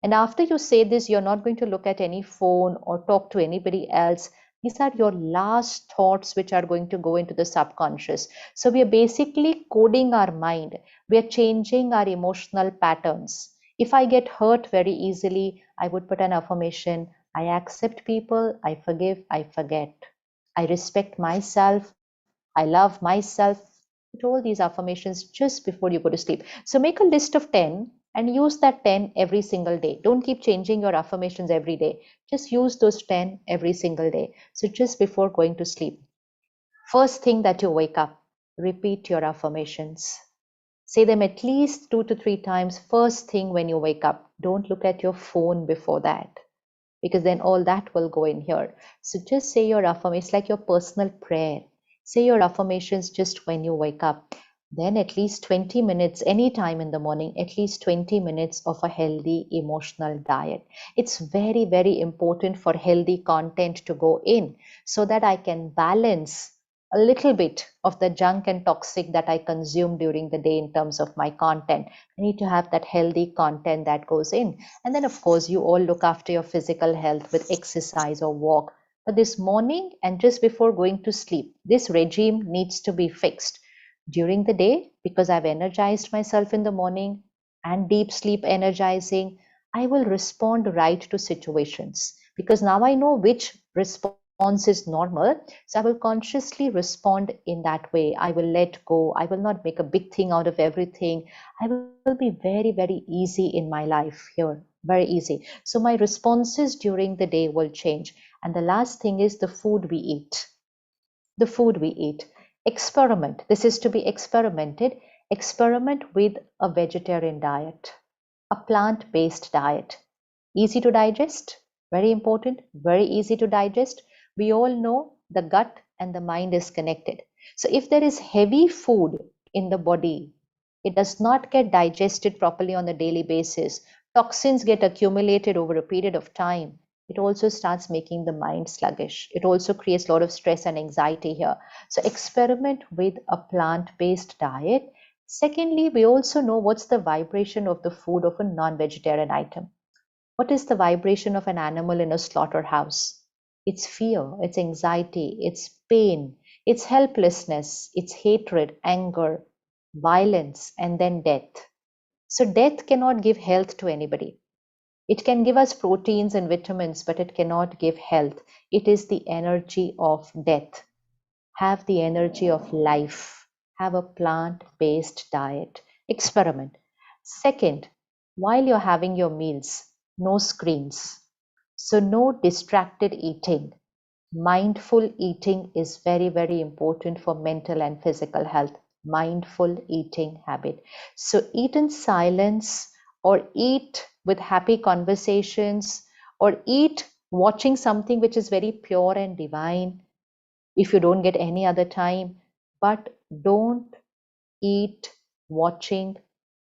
And after you say this, you're not going to look at any phone or talk to anybody else. These are your last thoughts which are going to go into the subconscious. So we are basically coding our mind. We are changing our emotional patterns. If I get hurt very easily, I would put an affirmation. I accept people. I forgive. I forget. I respect myself. I love myself. Put all these affirmations just before you go to sleep. So make a list of 10 and use that 10 every single day. Don't keep changing your affirmations every day. Just use those 10 every single day. So just before going to sleep, first thing that you wake up, repeat your affirmations. Say them at least 2 to 3 times first thing when you wake up. Don't look at your phone before that, because then all that will go in here. So just say your affirmations. It's like your personal prayer. Say your affirmations just when you wake up. Then at least 20 minutes, anytime in the morning, at least 20 minutes of a healthy emotional diet. It's very, very important for healthy content to go in so that I can balance a little bit of the junk and toxic that I consume during the day in terms of my content. I need to have that healthy content that goes in. And then, of course, you all look after your physical health with exercise or walk. But this morning and just before going to sleep, this regime needs to be fixed. During the day, because I've energized myself in the morning and deep sleep energizing, I will respond right to situations because now I know which response is normal. So I will consciously respond in that way. I will let go. I will not make a big thing out of everything. I will be very, very easy in my life here. Very easy. So my responses during the day will change. And the last thing is the food we eat. The food we eat. Experiment. This is to be experimented. Experiment with a vegetarian diet, a plant-based diet. Easy to digest, very important, very easy to digest. We all know the gut and the mind is connected. So if there is heavy food in the body, it does not get digested properly on a daily basis. Toxins get accumulated over a period of time. It also starts making the mind sluggish. It also creates a lot of stress and anxiety here. So experiment with a plant-based diet. Secondly, we also know what's the vibration of the food of a non-vegetarian item. What is the vibration of an animal in a slaughterhouse? It's fear, it's anxiety, it's pain, it's helplessness, it's hatred, anger, violence, and then death. So death cannot give health to anybody. It can give us proteins and vitamins, but it cannot give health. It is the energy of death. Have the energy of life. Have a plant-based diet. Experiment. Second, while you're having your meals, no screens. So no distracted eating. Mindful eating is very, very important for mental and physical health. Mindful eating habit. So eat in silence or eat with happy conversations or eat watching something which is very pure and divine if you don't get any other time, but don't eat watching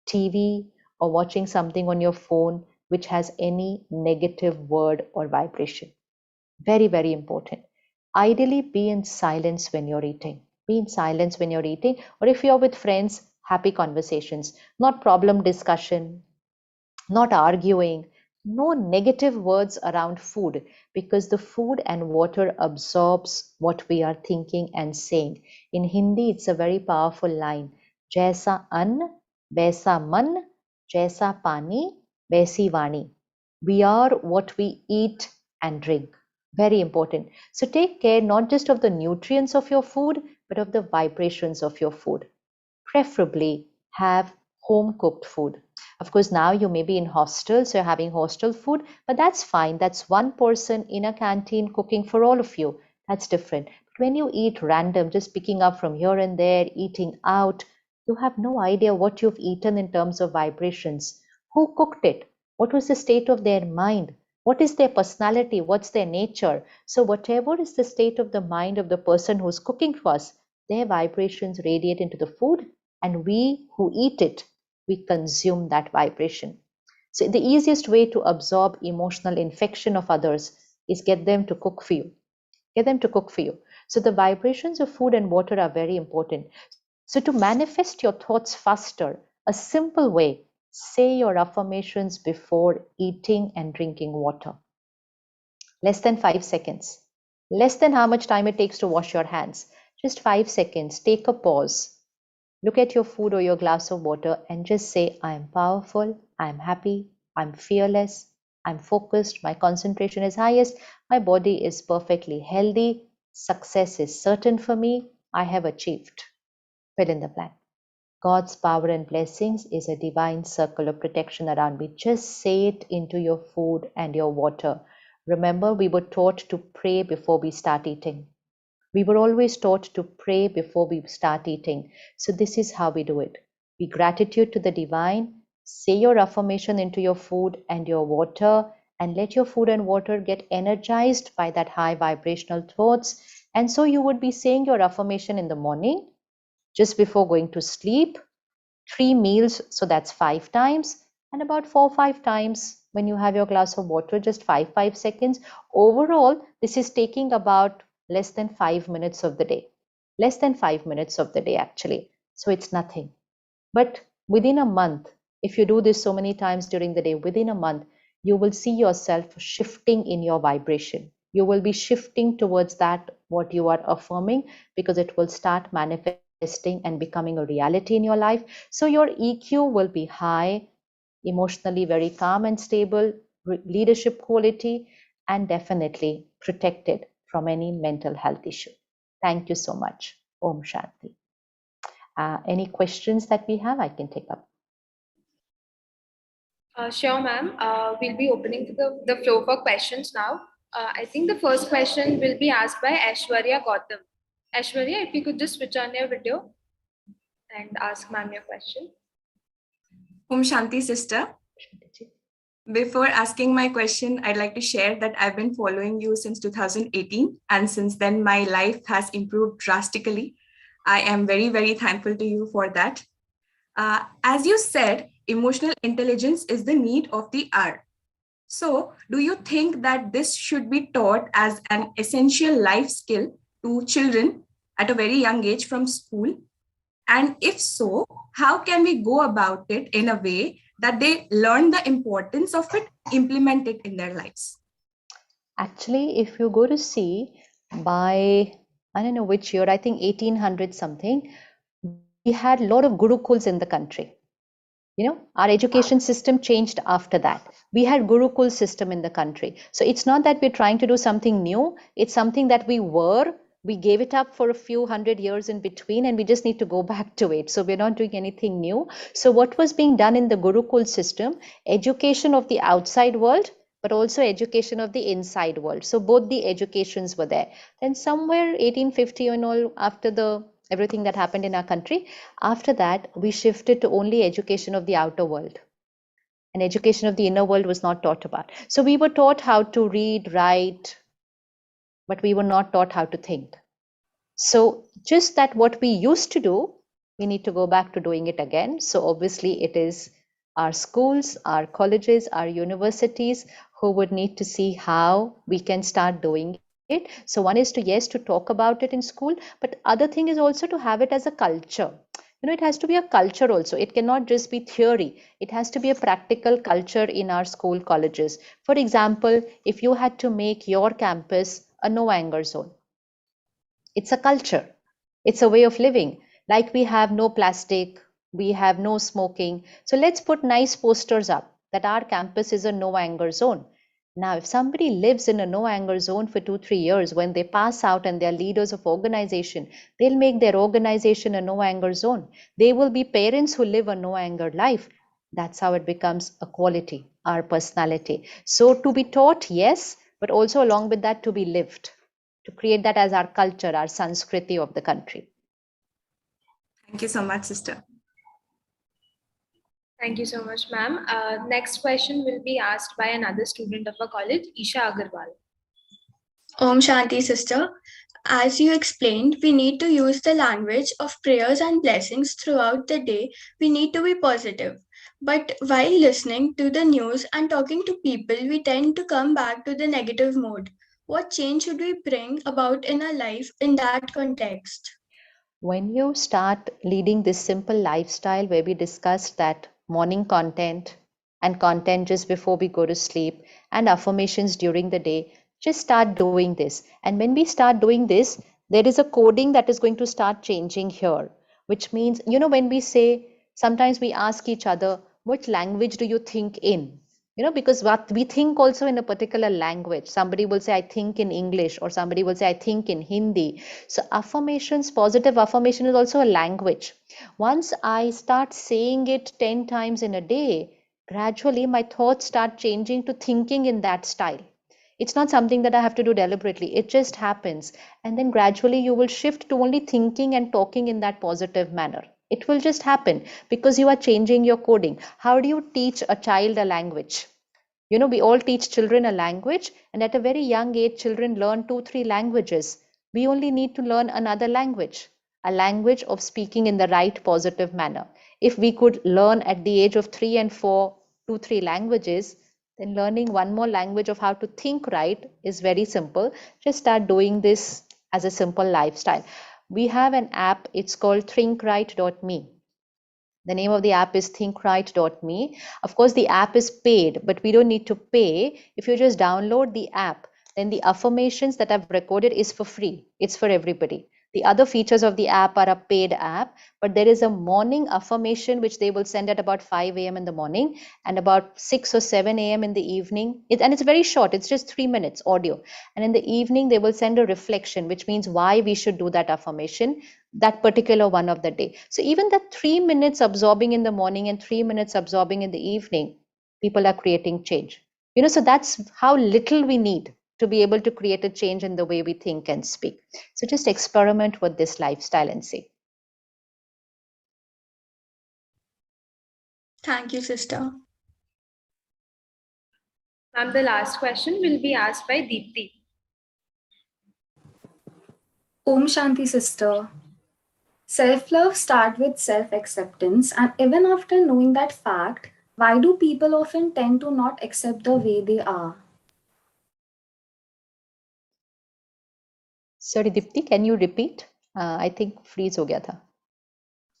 TV or watching something on your phone which has any negative word or vibration. Very, very important. Ideally, be in silence when you're eating. Be in silence when you're eating, or if you're with friends, happy conversations, not problem discussion, not arguing, no negative words around food, because the food and water absorbs what we are thinking and saying. In Hindi, it's a very powerful line. Jaisa an, vaisa man, jaisa pani, vaisi vani. We are what we eat and drink. Very important. So take care not just of the nutrients of your food, but of the vibrations of your food. Preferably have home cooked food. Of course, now you may be in hostels, so you're having hostel food, but that's fine. That's one person in a canteen cooking for all of you. That's different. But when you eat random, just picking up from here and there, eating out, you have no idea what you've eaten in terms of vibrations. Who cooked it? What was the state of their mind? What is their personality? What's their nature? So, whatever is the state of the mind of the person who's cooking for us, their vibrations radiate into the food, and we who eat it, we consume that vibration. So, the easiest way to absorb emotional infection of others is get them to cook for you. Get them to cook for you. So, the vibrations of food and water are very important. So, to manifest your thoughts faster, a simple way, say your affirmations before eating and drinking water. Less than 5 seconds. Less than how much time it takes to wash your hands. Just 5 seconds. Take a pause. Look at your food or your glass of water and just say, I am powerful, I am happy, I'm fearless, I'm focused, my concentration is highest, my body is perfectly healthy, success is certain for me, I have achieved. Fill in the blank. God's power and blessings is a divine circle of protection around me. Just say it into your food and your water. Remember, we were taught to pray before we start eating. We were always taught to pray before we start eating. So this is how we do it. Be gratitude to the divine, say your affirmation into your food and your water, and let your food and water get energized by that high vibrational thoughts. And so you would be saying your affirmation in the morning, just before going to sleep, 3 meals, so that's 5 times, and about 4 or 5 times when you have your glass of water, just 5 seconds. Overall, this is taking about less than 5 minutes of the day. Less than 5 minutes of the day, actually. So it's nothing. But within a month, if you do this so many times during the day, within a month, you will see yourself shifting in your vibration. You will be shifting towards that, what you are affirming, because it will start manifesting and becoming a reality in your life. So your EQ will be high, emotionally very calm and stable, leadership quality, and definitely protected from any mental health issue. Thank you so much. Om Shanti. Any questions that we have, I can take up. Sure, ma'am. We'll be opening the floor for questions now. I think the first question will be asked by Aishwarya Gautam. Aishwarya, if you could just switch on your video and ask ma'am your question. Om Shanti, sister. Before asking my question, I'd like to share that I've been following you since 2018, and since then my life has improved drastically. I am very, very thankful to you for that. As you said, emotional intelligence is the need of the hour. So, do you think that this should be taught as an essential life skill to children at a very young age from school? And if so, how can we go about it in a way that they learn the importance of it, implement it in their lives? Actually, if you go to see by, I don't know which year, I think 1800 something, we had a lot of gurukuls in the country. You know, our education system changed after that. We had gurukul system in the country. So it's not that we're trying to do something new. It's something that we gave it up for a few hundred years in between, and we just need to go back to it. So we're not doing anything new. So what was being done in the gurukul system, education of the outside world, but also education of the inside world. So both the educations were there. Then somewhere 1850 and all, after everything that happened in our country, after that we shifted to only education of the outer world, and education of the inner world was not taught about. So we were taught how to read, write, but we were not taught how to think. So just that what we used to do, we need to go back to doing it again. So obviously it is our schools, our colleges, our universities who would need to see how we can start doing it. So one is to, yes, to talk about it in school, but other thing is also to have it as a culture. You know, it has to be a culture also. It cannot just be theory. It has to be a practical culture in our school colleges. For example, if you had to make your campus a no anger zone, it's a culture. It's a way of living. Like we have no plastic, we have no smoking. So let's put nice posters up that our campus is a no anger zone. Now, if somebody lives in a no anger zone for 2-3 years, when they pass out and they're leaders of organization, they'll make their organization a no anger zone. They will be parents who live a no anger life. That's how it becomes a quality, our personality. So to be taught, yes, but also along with that to be lived, to create that as our culture, our Sanskriti of the country. Thank you so much, sister. Thank you so much, ma'am. Next question will be asked by another student of our college, Isha Agarwal. Om Shanti, sister. As you explained, we need to use the language of prayers and blessings throughout the day. We need to be positive. But while listening to the news and talking to people, we tend to come back to the negative mode. What change should we bring about in our life in that context? When you start leading this simple lifestyle where we discussed that morning content and content just before we go to sleep and affirmations during the day, just start doing this. And when we start doing this, there is a coding that is going to start changing here, which means, when we say, sometimes we ask each other, what language do you think in? Because what we think also in a particular language, somebody will say, I think in English, or somebody will say, I think in Hindi. So affirmations, positive affirmation is also a language. Once I start saying it 10 times in a day, gradually my thoughts start changing to thinking in that style. It's not something that I have to do deliberately. It just happens. And then gradually you will shift to only thinking and talking in that positive manner. It will just happen because you are changing your coding. How do you teach a child a language? We all teach children a language, and at a very young age, children learn 2-3 languages. We only need to learn another language, a language of speaking in the right positive manner. If we could learn at the age of 3 and 4, 2-3 languages, then learning one more language of how to think right is very simple. Just start doing this as a simple lifestyle. We have an app, it's called thinkright.me. The name of the app is thinkright.me. Of course, the app is paid, but we don't need to pay. If you just download the app, then the affirmations that I've recorded is for free. It's for everybody. The other features of the app are a paid app, but there is a morning affirmation which they will send at about 5 a.m. in the morning and about 6 or 7 a.m. in the evening. And it's very short. It's just 3 minutes audio. And in the evening, they will send a reflection, which means why we should do that affirmation, that particular one of the day. So even that 3 minutes absorbing in the morning and 3 minutes absorbing in the evening, people are creating change. So that's how little we need to be able to create a change in the way we think and speak. So just experiment with this lifestyle and see. Thank you, sister. Ma'am, the last question will be asked by Deepti. Om Shanti, sister. Self-love starts with self-acceptance, and even after knowing that fact, why do people often tend to not accept the way they are? Sorry, Dipti, can you repeat? I think freeze ho gaya tha.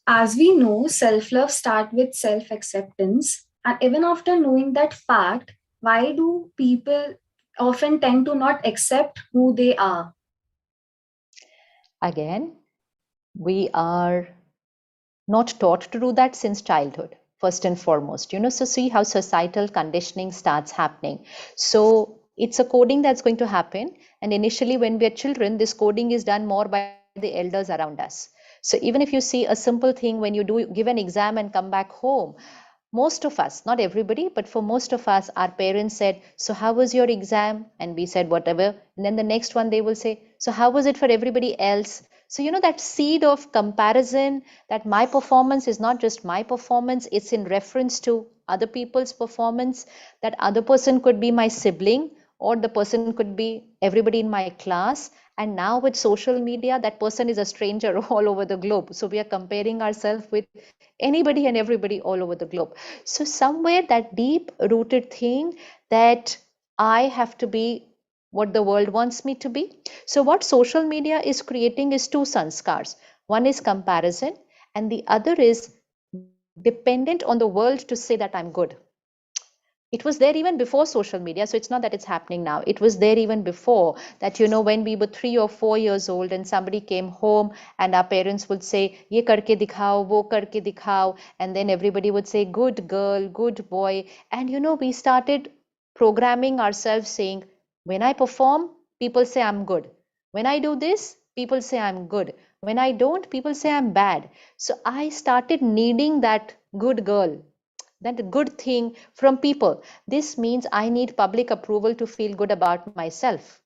As we know, self-love starts with self-acceptance, and even after knowing that fact, why do people often tend to not accept who they are? Again, we are not taught to do that since childhood, first and foremost. So see how societal conditioning starts happening. So it's a coding that's going to happen. And initially, when we are children, this coding is done more by the elders around us. So even if you see a simple thing, when you give an exam and come back home, most of us, not everybody, but for most of us, our parents said, so how was your exam? And we said, whatever. And then the next one, they will say, so how was it for everybody else? So, that seed of comparison, that my performance is not just my performance, it's in reference to other people's performance, that other person could be my sibling, or the person could be everybody in my class. And now with social media, that person is a stranger all over the globe. So we are comparing ourselves with anybody and everybody all over the globe. So somewhere that deep rooted thing that I have to be what the world wants me to be. So what social media is creating is two sanskars. One is comparison, and the other is dependent on the world to say that I'm good. It was there even before social media, so it's not that it's happening now. It was there even before that, when we were 3 or 4 years old and somebody came home and our parents would say, ye karke dikhao, wo karke dikhao, and then everybody would say, good girl, good boy. And we started programming ourselves saying, when I perform, people say I'm good. When I do this, people say I'm good. When I don't, people say I'm bad. So I started needing that good girl, that good thing from people. This means I need public approval to feel good about myself.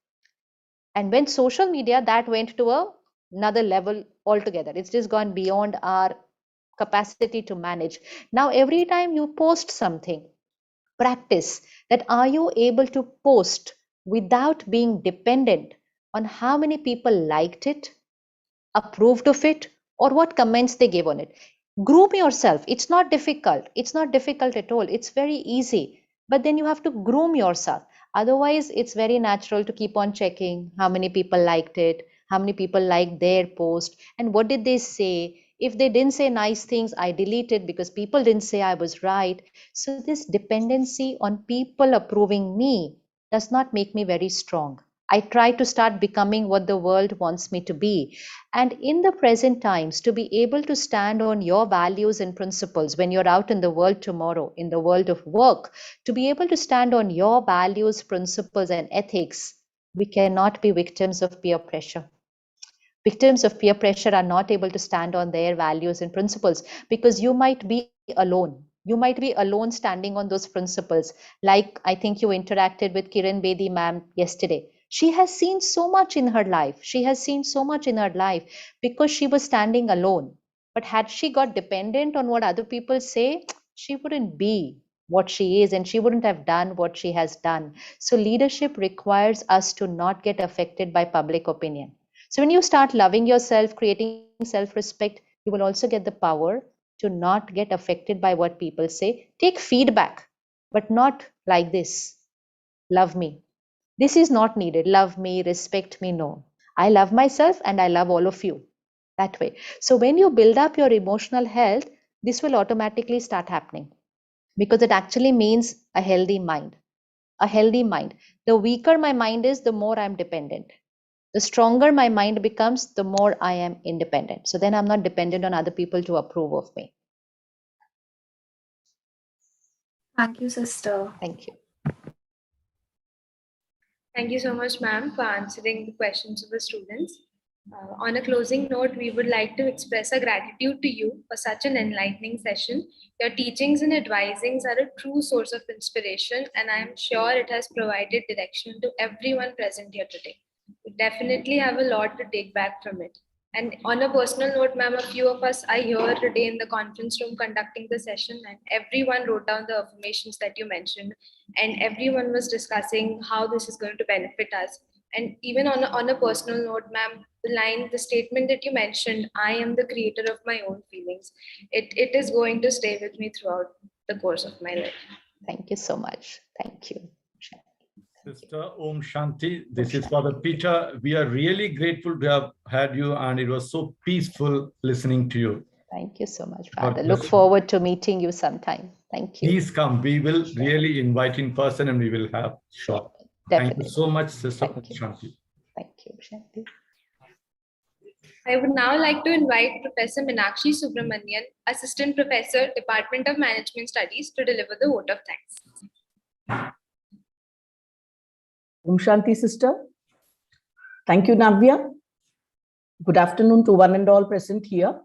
And when social media, that went to another level altogether. It's just gone beyond our capacity to manage. Now, every time you post something, practice that. Are you able to post without being dependent on how many people liked it, approved of it, or what comments they gave on it? Groom yourself. It's not difficult. It's not difficult at all. It's very easy. But then you have to groom yourself. Otherwise, it's very natural to keep on checking how many people liked it, how many people liked their post, and what did they say. If they didn't say nice things, I delete it because people didn't say I was right. So this dependency on people approving me does not make me very strong. I try to start becoming what the world wants me to be. And in the present times, to be able to stand on your values and principles when you're out in the world tomorrow, in the world of work, to be able to stand on your values, principles, and ethics, we cannot be victims of peer pressure. Victims of peer pressure are not able to stand on their values and principles because you might be alone. You might be alone standing on those principles. Like I think you interacted with Kiran Bedi ma'am yesterday. She has seen so much in her life. She has seen so much in her life because she was standing alone. But had she got dependent on what other people say, she wouldn't be what she is and she wouldn't have done what she has done. So leadership requires us to not get affected by public opinion. So when you start loving yourself, creating self-respect, you will also get the power to not get affected by what people say. Take feedback, but not like this. Love me. This is not needed. Love me, respect me. No. I love myself and I love all of you. That way. So when you build up your emotional health, this will automatically start happening because it actually means a healthy mind. A healthy mind. The weaker my mind is, the more I'm dependent. The stronger my mind becomes, the more I am independent. So then I'm not dependent on other people to approve of me. Thank you, sister. Thank you. Thank you so much, ma'am, for answering the questions of the students. On a closing note, we would like to express our gratitude to you for such an enlightening session. Your teachings and advisings are a true source of inspiration, and I am sure it has provided direction to everyone present here today. We definitely have a lot to take back from it. And on a personal note, ma'am, a few of us are here today in the conference room conducting the session, and everyone wrote down the affirmations that you mentioned, and everyone was discussing how this is going to benefit us. And even on a personal note, ma'am, the statement that you mentioned, I am the creator of my own feelings, it is going to stay with me throughout the course of my life. Thank you so much. Thank you. Sister Om Shanti, this is for the Peter. We are really grateful to have had you, and it was so peaceful listening to you. Thank you so much, Father. Look forward to meeting you sometime. Thank you. Please come. We will really invite in person and we will have sure. Definitely. Thank you so much, Sister Shanti. Thank you, Shanti. I would now like to invite Professor Meenakshi Subramanian, Assistant Professor, Department of Management Studies, to deliver the vote of thanks. Om Shanti, sister. Thank you, Navya. Good afternoon to one and all present here.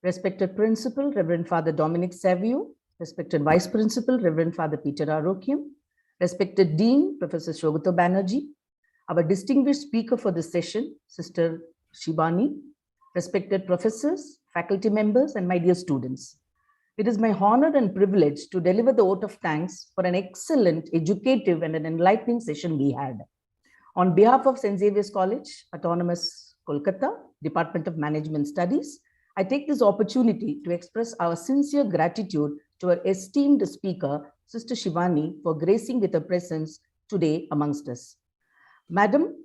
Respected Principal, Reverend Father Dominic Xavier. Respected Vice Principal, Reverend Father Peter Arokyam. Respected Dean, Professor Shogata Banerjee. Our distinguished speaker for this session, Sister Shivani. Respected professors, faculty members, and my dear students. It is my honor and privilege to deliver the vote of thanks for an excellent, educative, and an enlightening session we had. On behalf of St. Xavier's College, Autonomous, Kolkata, Department of Management Studies, I take this opportunity to express our sincere gratitude to our esteemed speaker, Sister Shivani, for gracing with her presence today amongst us. Madam,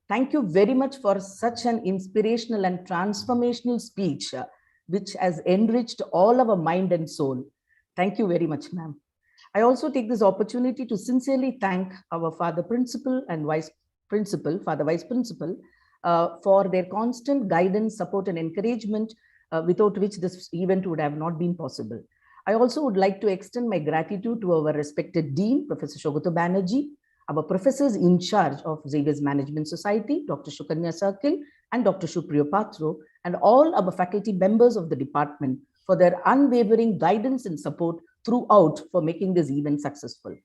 thank you very much for such an inspirational and transformational speech, which has enriched all our mind and soul. Thank you very much, ma'am. I also take this opportunity to sincerely thank our Father Principal and Vice Principal, Father Vice Principal, for their constant guidance, support, and encouragement, without which this event would have not been possible. I also would like to extend my gratitude to our respected Dean, Professor Shogata Banerjee, our professors in charge of Xavier's Management Society, Dr. Shukanya Circle and Dr. Supriya Patro, and all our faculty members of the department for their unwavering guidance and support throughout for making this event successful.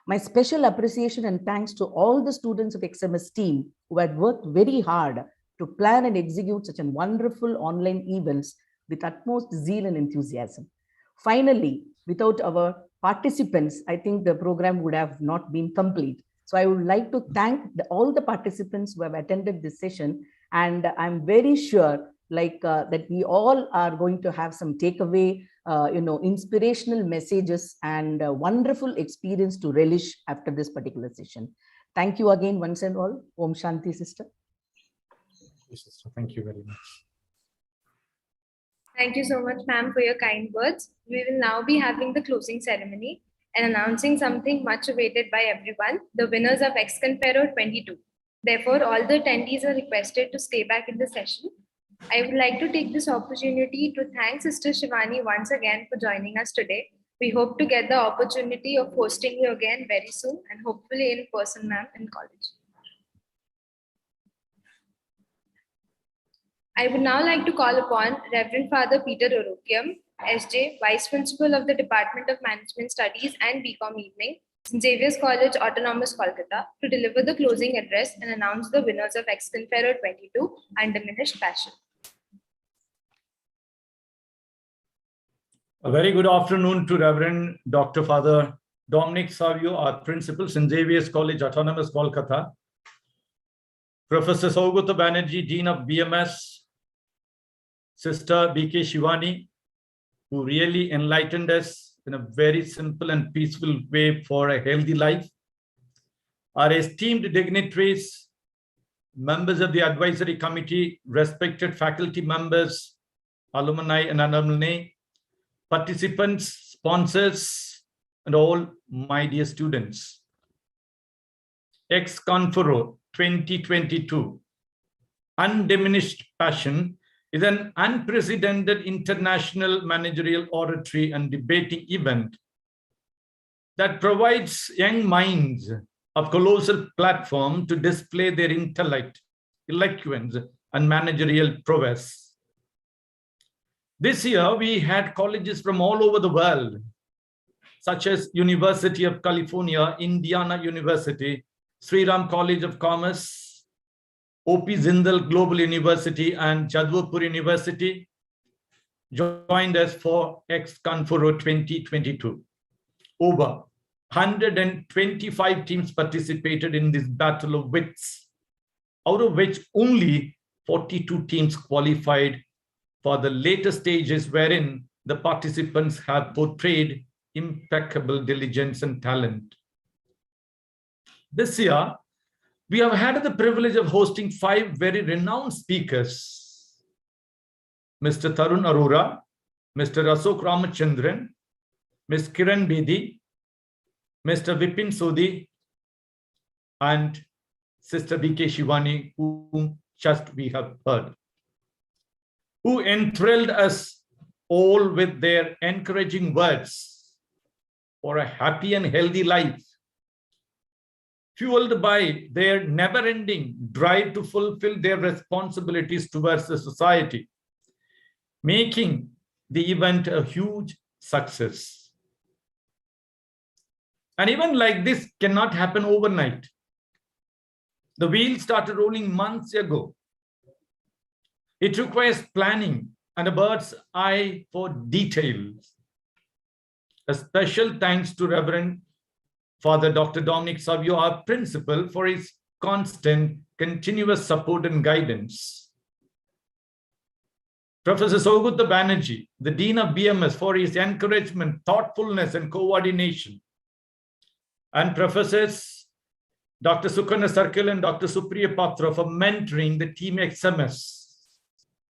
My special appreciation and thanks to all the students of XMS team who had worked very hard to plan and execute such a wonderful online events with utmost zeal and enthusiasm. Finally, without our participants, I think the program would have not been complete. So I would like to thank all the participants who have attended this session. And I'm very sure that we all are going to have some takeaway, inspirational messages and a wonderful experience to relish after this particular session. Thank you again once and all. Om Shanti, sister. Thank you very much. Thank you so much, ma'am, for your kind words. We will now be having the closing ceremony and announcing something much awaited by everyone, the winners of X-Confero'22. Therefore, all the attendees are requested to stay back in the session. I would like to take this opportunity to thank Sister Shivani once again for joining us today. We hope to get the opportunity of hosting you again very soon and hopefully in person, ma'am, in college. I would now like to call upon Reverend Father Peter Orokiam, SJ, Vice Principal of the Department of Management Studies and BCom Evening, Xavier's College, Autonomous, Kolkata, to deliver the closing address and announce the winners of X-Confero'22 Undiminished Passion. A very good afternoon to Reverend Dr. Father Dominic Savio, our Principal, Xavier's College, Autonomous, Kolkata, Professor Saugata Banerjee, Dean of BMS, Sister BK Shivani, who really enlightened us in a very simple and peaceful way for a healthy life. Our esteemed dignitaries, members of the advisory committee, respected faculty members, alumni and alumni, participants, sponsors, and all my dear students. X-Confero'22, Undiminished Passion, is an unprecedented international managerial oratory and debating event that provides young minds a colossal platform to display their intellect, eloquence, and managerial prowess. This year, we had colleges from all over the world, such as University of California, Indiana University, Sri Ram College of Commerce, O.P. Zindal Global University, and Jadavpur University joined us for X-Confero'22. Over 125 teams participated in this battle of wits, out of which only 42 teams qualified for the later stages wherein the participants have portrayed impeccable diligence and talent. This year, we have had the privilege of hosting 5 very renowned speakers: Mr. Tarun Arora, Mr. Ashok Ramachandran, Ms. Kiran Bedi, Mr. Vipin Sodhi, and Sister BK Shivani, whom just we have heard, who enthralled us all with their encouraging words for a happy and healthy life, fueled by their never-ending drive to fulfill their responsibilities towards the society, making the event a huge success. And even like this cannot happen overnight. The wheel started rolling months ago. It requires planning and a bird's eye for details. A special thanks to Reverend Father Dr. Dominic Savio, our principal, for his constant, continuous support and guidance. Professor Saugata Banerjee, the Dean of BMS, for his encouragement, thoughtfulness, and coordination. And Professors Dr. Sukanya Circle and Dr. Supriya Patro for mentoring the team XMS,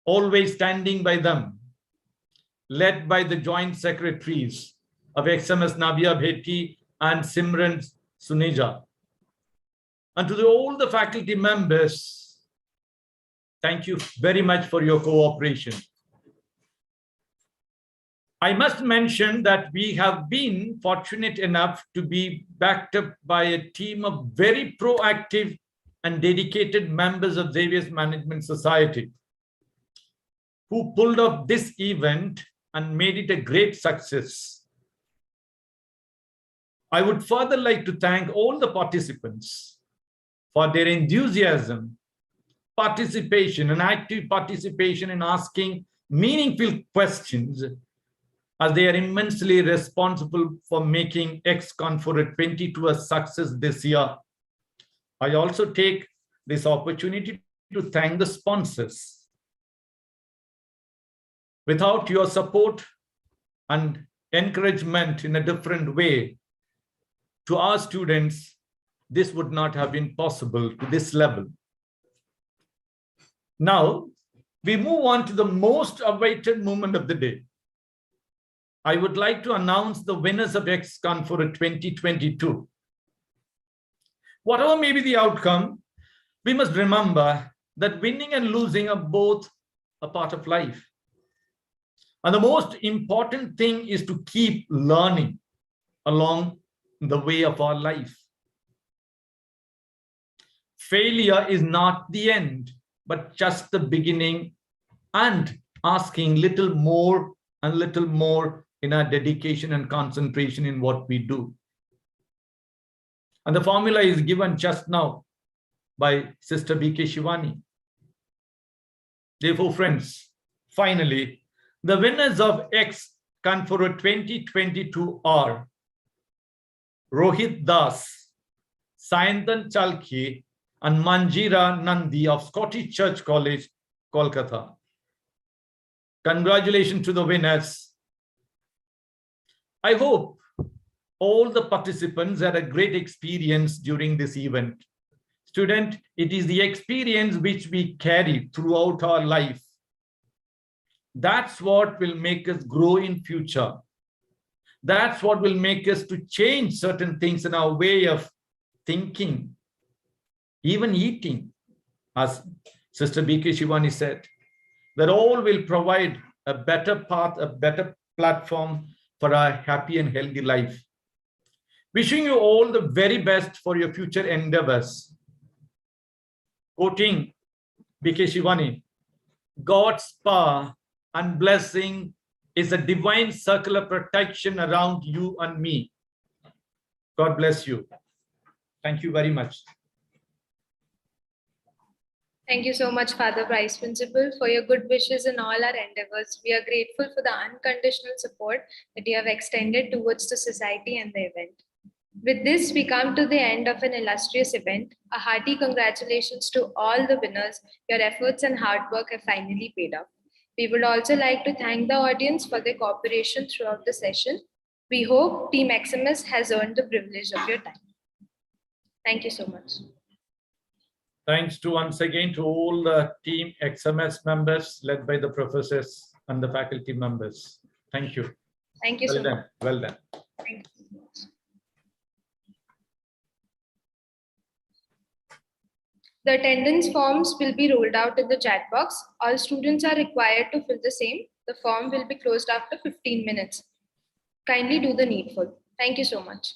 always standing by them, led by the joint secretaries of XMS Navya Bheti and Simran Suneja. And to all the faculty members, thank you very much for your cooperation. I must mention that we have been fortunate enough to be backed up by a team of very proactive and dedicated members of Xavier's Management Society, who pulled off this event and made it a great success. I would further like to thank all the participants for their enthusiasm, participation, and active participation in asking meaningful questions, as they are immensely responsible for making X-Confero'22 a success this year. I also take this opportunity to thank the sponsors. Without your support and encouragement in a different way to our students, this would not have been possible to this level. Now, we move on to the most awaited moment of the day. I would like to announce the winners of X-Confero' 2022. Whatever may be the outcome, we must remember that winning and losing are both a part of life. And the most important thing is to keep learning along the way of our life. Failure is not the end, but just the beginning, and asking little more and little more in our dedication and concentration in what we do. And the formula is given just now by Sister BK Shivani. Therefore, friends, finally, the winners of X-Confero' 2022 are Rohit Das, Sayantan Chalki, and Manjira Nandi of Scottish Church College, Kolkata. Congratulations to the winners. I hope all the participants had a great experience during this event. Student, it is the experience which we carry throughout our life. That's what will make us grow in future. That's what will make us to change certain things in our way of thinking, even eating. As Sister BK Shivani said, that all will provide a better path, a better platform for a happy and healthy life. Wishing you all the very best for your future endeavors. Quoting BK Shivani, God's power and blessing is a divine circle of protection around you and me. God bless you. Thank you very much. Thank you so much, Father Vice Principal, for your good wishes in all our endeavors. We are grateful for the unconditional support that you have extended towards the society and the event. With this, we come to the end of an illustrious event. A hearty congratulations to all the winners. Your efforts and hard work have finally paid off. We would also like to thank the audience for their cooperation throughout the session. We hope Team XMS has earned the privilege of your time. Thank you so much. Thanks to once again to all the Team XMS members led by the professors and the faculty members. Thank you. Thank you so much. Well done. Thank you so much. The attendance forms will be rolled out in the chat box. All students are required to fill the same. The form will be closed after 15 minutes. Kindly do the needful. Thank you so much.